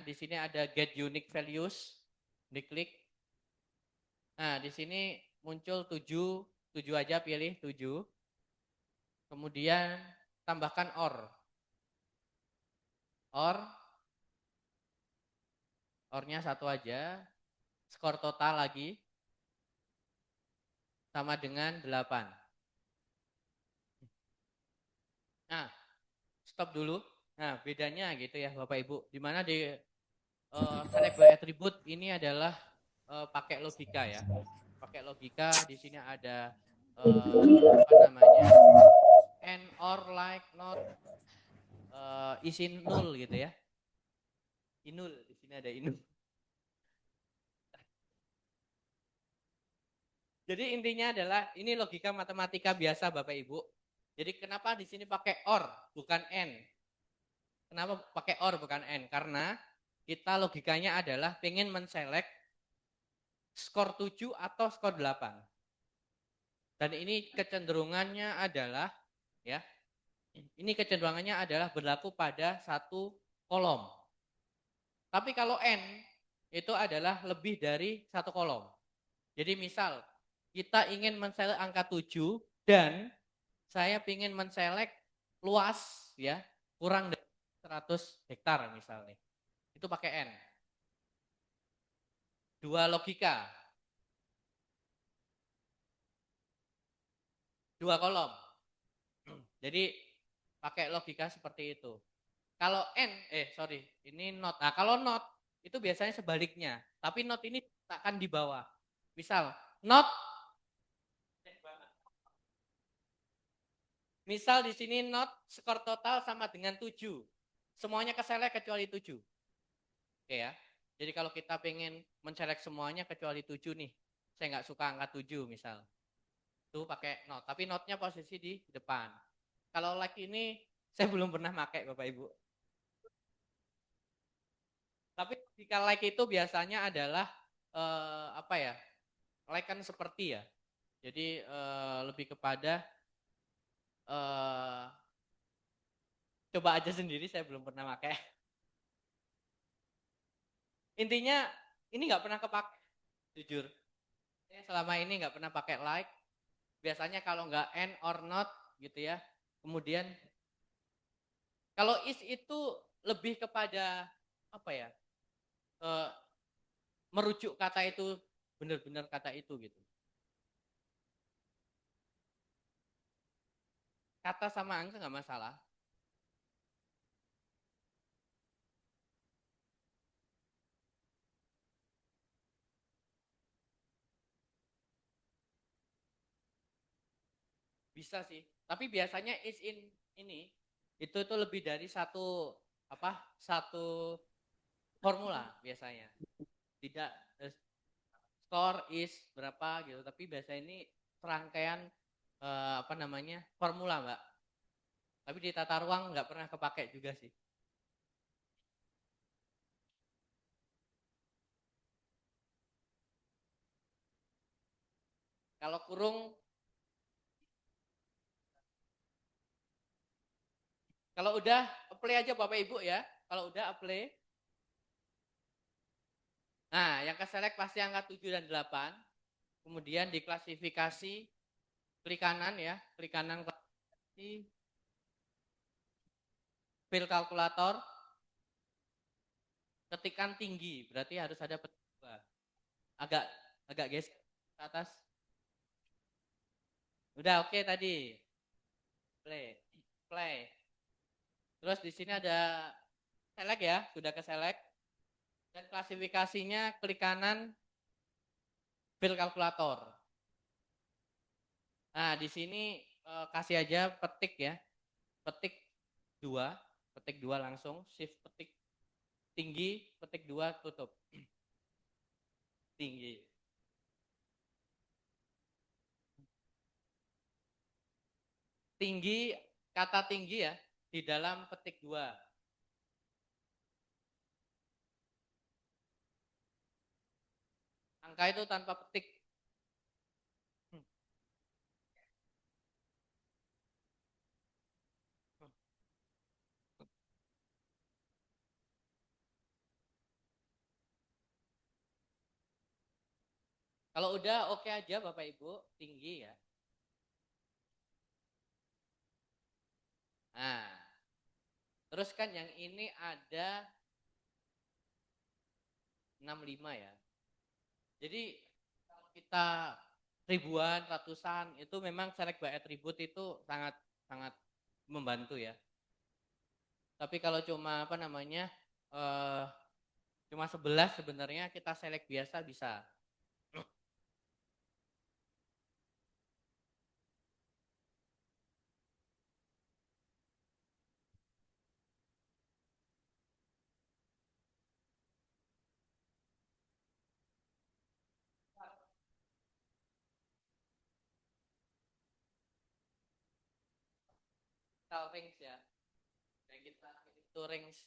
di sini ada get unique values, diklik. Nah, di sini muncul 7 aja pilih 7. Kemudian tambahkan OR. OR-nya 1 aja. Skor total lagi sama dengan 8. Nah, stop dulu. Nah, bedanya gitu ya Bapak Ibu. Dimana di select by attribute ini adalah pakai logika ya. Pakai logika di sini ada and or like not isi null gitu ya. Inul, di sini ada inul. Jadi intinya adalah ini logika matematika biasa Bapak Ibu. Jadi kenapa di sini pakai OR bukan AND? Kenapa pakai OR bukan AND? Karena kita logikanya adalah pengen menselect skor 7 atau skor 8. Dan ini kecenderungannya adalah ya. Ini kecenderungannya adalah berlaku pada satu kolom. Tapi kalau N itu adalah lebih dari satu kolom. Jadi misal kita ingin menselect angka 7 dan saya ingin menselect luas ya kurang dari 100 hektar misalnya. Itu pakai N. 2 logika. 2 kolom. Jadi pakai logika seperti itu. Kalau ini not. Nah, kalau not itu biasanya sebaliknya. Tapi not ini akan di bawah. Misal, not. Misal di sini not skor total sama dengan 7. Semuanya keselect kecuali 7. Oke ya. Jadi kalau kita pengen menselect semuanya kecuali 7 nih. Saya nggak suka angka 7 misal. Itu pakai not. Tapi notnya posisi di depan. Kalau like ini saya belum pernah pakai Bapak Ibu. Tapi jika like itu biasanya adalah like kan seperti ya. Jadi lebih kepada coba aja sendiri, saya belum pernah pakai. Intinya ini nggak pernah kepake, jujur. Saya selama ini nggak pernah pakai like. Biasanya kalau nggak and or not gitu ya. Kemudian kalau is itu lebih kepada merujuk kata itu benar-benar kata itu gitu. Kata sama angka nggak masalah. Bisa sih, tapi biasanya is in ini itu tuh lebih dari satu formula biasanya. Tidak skor is berapa gitu, tapi biasanya ini serangkaian formula Mbak. Tapi di tata ruang nggak pernah kepake juga sih. Kalau kurung, kalau udah apply aja Bapak Ibu ya. Kalau udah apply. Nah, yang keselect pasti angka 7 dan 8. Kemudian diklasifikasi, klik kanan ya, klik kanan klasifikasi, fill kalkulator, ketikan tinggi, berarti harus ada petik 2. Agak geser ke atas. Udah oke tadi. Play. Terus di sini ada select ya, sudah ke select. Dan klasifikasinya klik kanan fill kalkulator. Nah, di sini kasih aja petik ya. Petik 2, petik 2 langsung, shift petik tinggi, petik 2 tutup. Tinggi. Tinggi, kata tinggi ya, di dalam petik 2. Angka itu tanpa petik. Kalau udah oke aja Bapak Ibu, tinggi ya. Nah, terus kan yang ini ada 65 ya. Jadi kalau kita ribuan, ratusan, itu memang select by attribute itu sangat membantu ya. Tapi kalau cuma cuma 11 sebenarnya kita select biasa bisa. Kita range ya. Kayak kita itu range.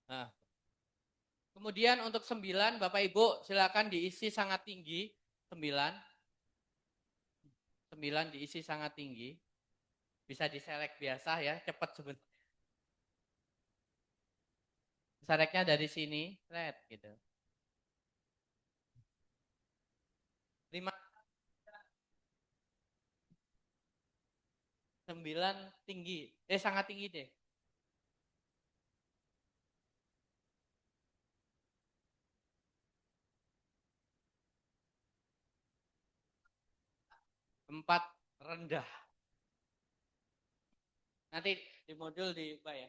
Nah, kemudian untuk 9 Bapak Ibu silakan diisi sangat tinggi. 9 diisi sangat tinggi. Bisa diselect biasa ya, cepat sebentar. Selectnya dari sini, red gitu. 5 9 tinggi. Sangat tinggi deh. 4 rendah. Nanti di modul diubah ya.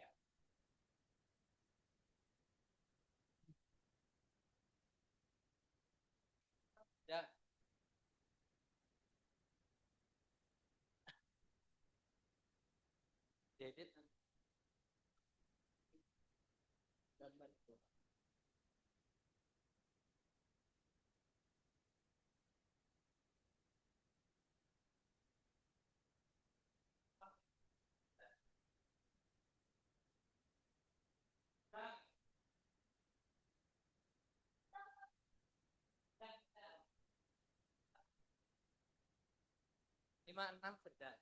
Ya. diedit gambar itu. Lima enam sedang.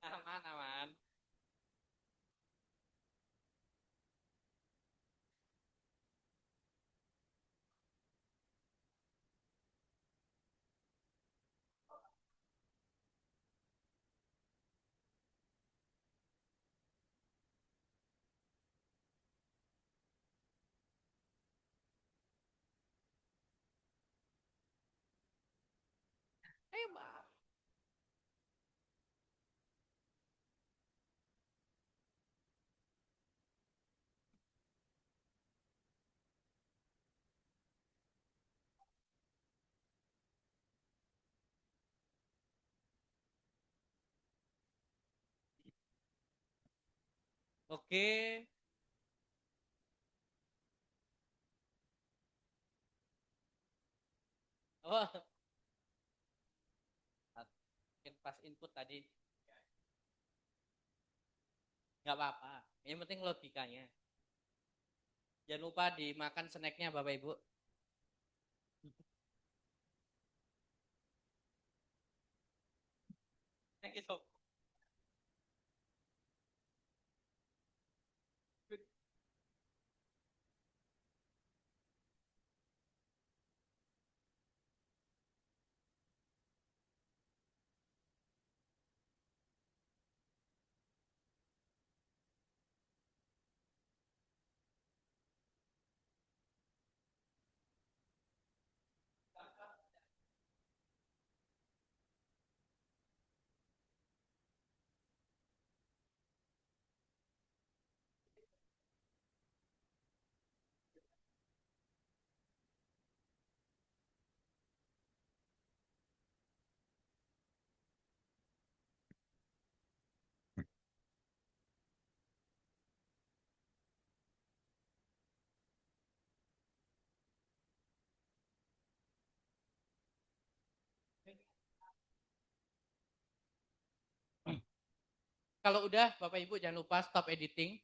Aman aman. Mbak. Oke. Oh, mungkin pas input tadi nggak apa-apa. Yang penting logikanya. Jangan lupa dimakan snacknya Bapak Ibu. Thank you so. Kalau udah Bapak Ibu jangan lupa stop editing.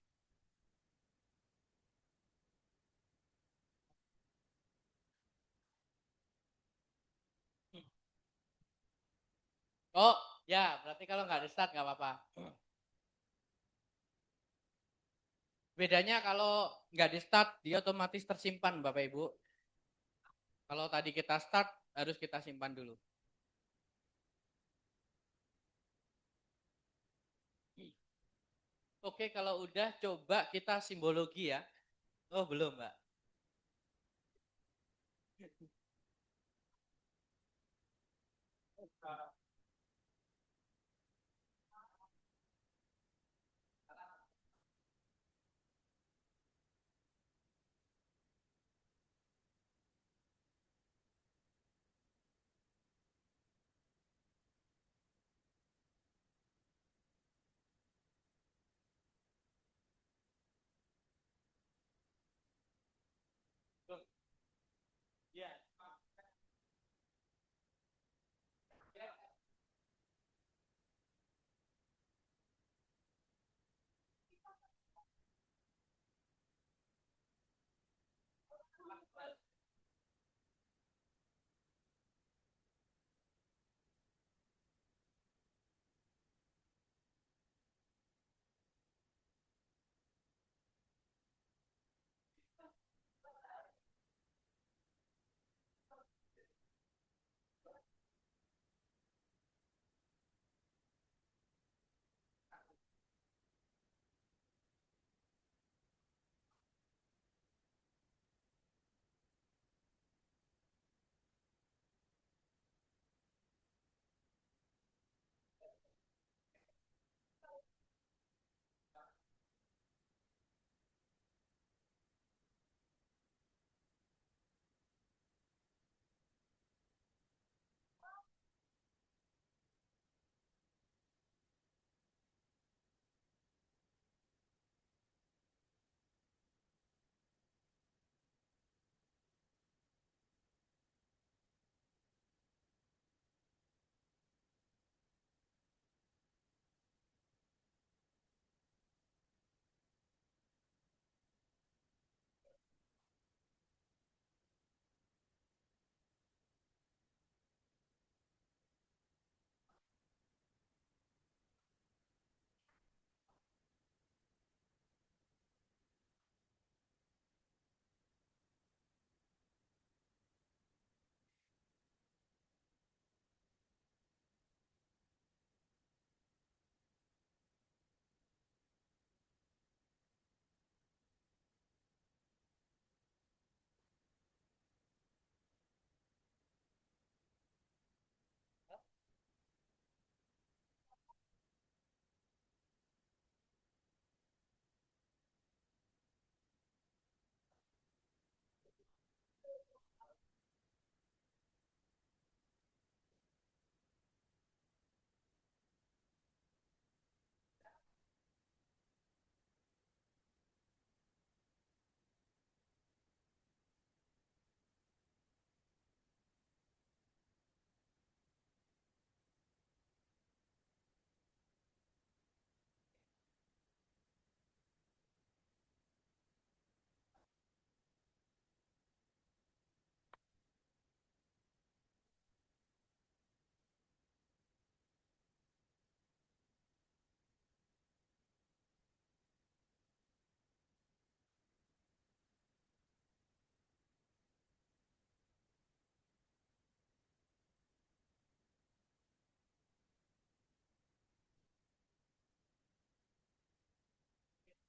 Oh, ya, berarti kalau nggak di start nggak apa-apa. Bedanya kalau nggak di start, dia otomatis tersimpan Bapak Ibu. Kalau tadi kita start, harus kita simpan dulu. Oke, kalau udah coba kita simbologi ya. Oh, belum, Mbak. Ya.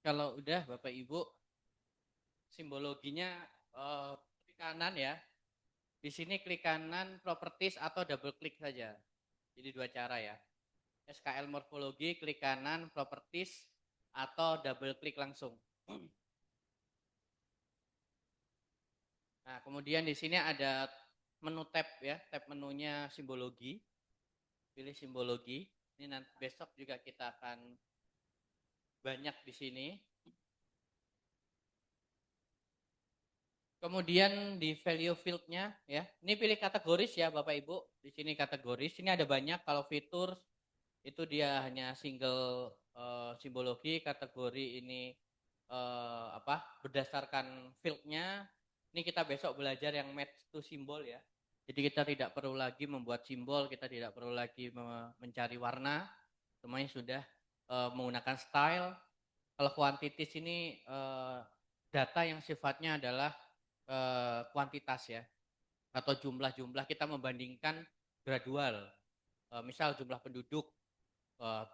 Kalau udah Bapak Ibu, simbologinya klik kanan ya. Di sini klik kanan properties atau double klik saja. Jadi dua cara ya. SKL morfologi, klik kanan properties atau double klik langsung. Nah, kemudian di sini ada menu tab ya, tab menunya simbologi. Pilih simbologi. Ini nanti besok juga kita akan banyak di sini. Kemudian di value field-nya ya. Ini pilih kategoris ya Bapak Ibu. Di sini kategoris. Ini ada banyak. Kalau fitur itu dia hanya single simbologi. Kategori ini berdasarkan field-nya. Ini kita besok belajar yang match to symbol ya. Jadi kita tidak perlu lagi membuat simbol, kita tidak perlu lagi mencari warna. Semuanya sudah menggunakan style. Kalau kuantitas ini data yang sifatnya adalah kuantitas ya, atau jumlah-jumlah, kita membandingkan gradual. Misal jumlah penduduk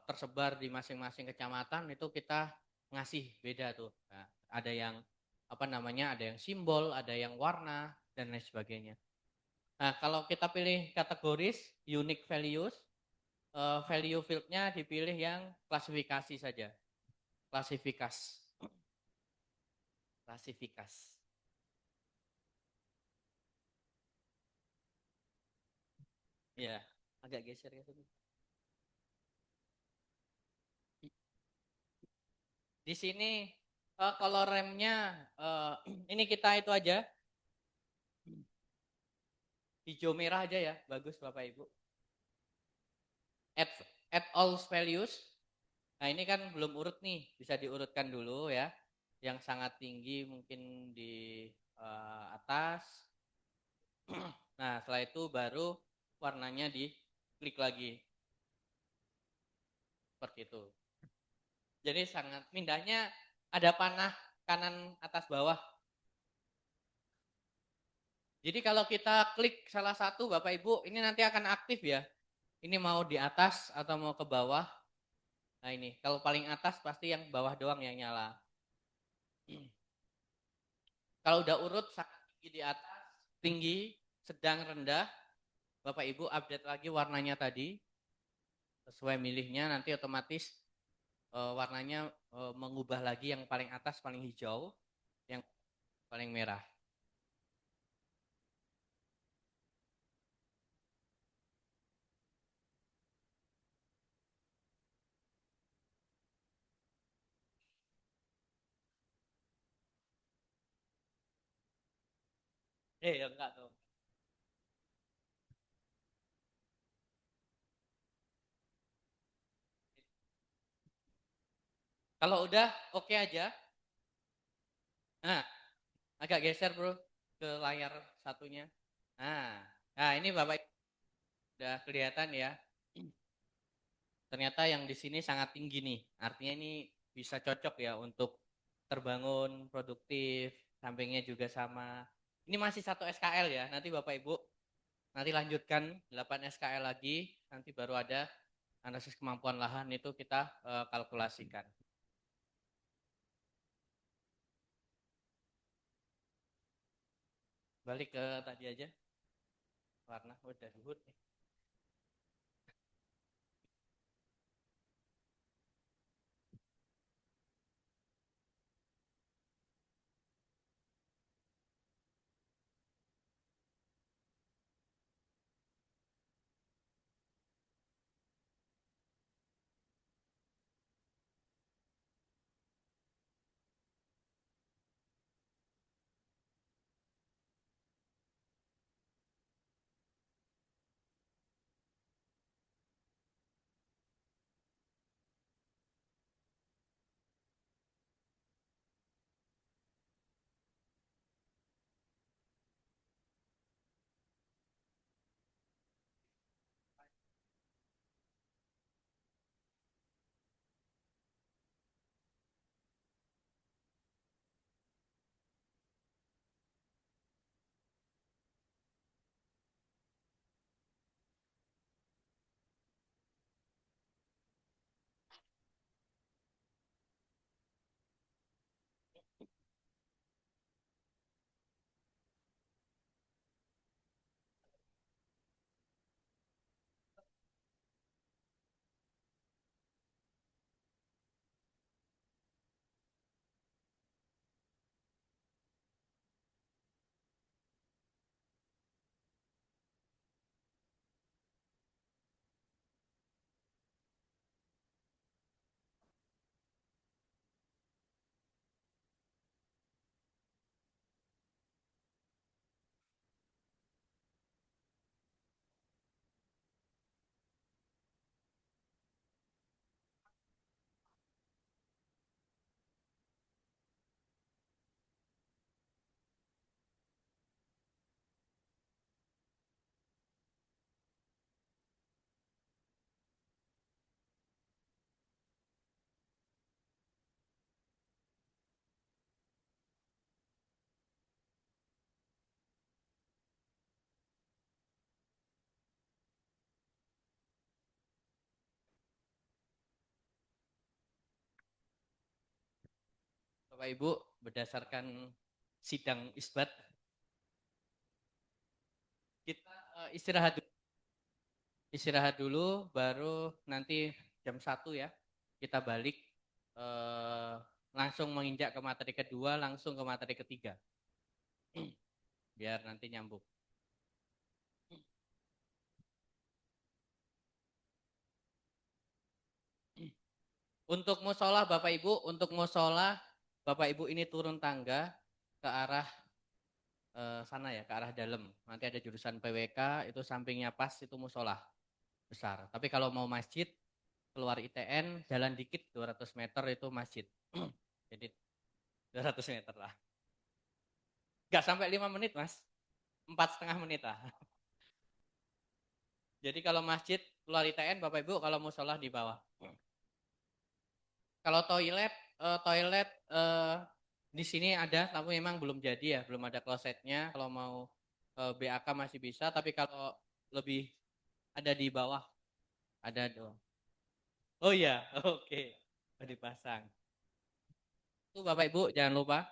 tersebar di masing-masing kecamatan, itu kita ngasih beda tuh. Nah, ada yang ada yang simbol, ada yang warna dan lain sebagainya. Nah, kalau kita pilih kategoris unique values, value field-nya dipilih yang klasifikasi saja. Klasifikas. Ya, agak geser ya. Di sini kalau remnya ini kita itu aja. Hijau merah aja ya, bagus Bapak Ibu. Add all values. Nah, ini kan belum urut nih, bisa diurutkan dulu ya. Yang sangat tinggi mungkin di atas. Nah, setelah itu baru warnanya diklik lagi. Seperti itu. Jadi sangat mindahnya ada panah kanan atas bawah. Jadi kalau kita klik salah satu Bapak Ibu, ini nanti akan aktif ya. Ini mau di atas atau mau ke bawah. Nah ini, kalau paling atas pasti yang bawah doang yang nyala. Kalau udah urut sangat tinggi di atas, tinggi, sedang, rendah, Bapak Ibu update lagi warnanya tadi. Sesuai milihnya nanti otomatis warnanya mengubah lagi yang paling atas paling hijau, yang paling merah. Ya enggak tuh. Kalau udah oke aja. Nah, agak geser bro ke layar satunya. Nah ini Bapak udah kelihatan ya. Ternyata yang di sini sangat tinggi nih. Artinya ini bisa cocok ya untuk terbangun produktif. Sampingnya juga sama. Ini masih 1 SKL ya. Nanti Bapak Ibu nanti lanjutkan 8 SKL lagi. Nanti baru ada analisis kemampuan lahan itu kita kalkulasikan. Balik ke tadi aja. Warna udah luhur nih. Bapak Ibu, berdasarkan sidang isbat, kita istirahat dulu, baru nanti jam 1 ya, kita balik langsung menginjak ke materi kedua, langsung ke materi ketiga, biar nanti nyambung. Untuk musola Bapak Ibu ini turun tangga ke arah sana ya, ke arah dalam. Nanti ada jurusan PWK, itu sampingnya pas itu musola besar. Tapi kalau mau masjid, keluar ITN, jalan dikit 200 meter itu masjid. Jadi 200 meter lah. Gak sampai 5 menit mas, 4,5 menit lah. Jadi kalau masjid keluar ITN, Bapak Ibu, kalau musola di bawah. Kalau toilet di sini ada, tapi memang belum jadi ya, belum ada klosetnya. Kalau mau BAK masih bisa, tapi kalau lebih ada di bawah, ada dong. Oh iya, oke, oh, dipasang. Itu Bapak Ibu jangan lupa.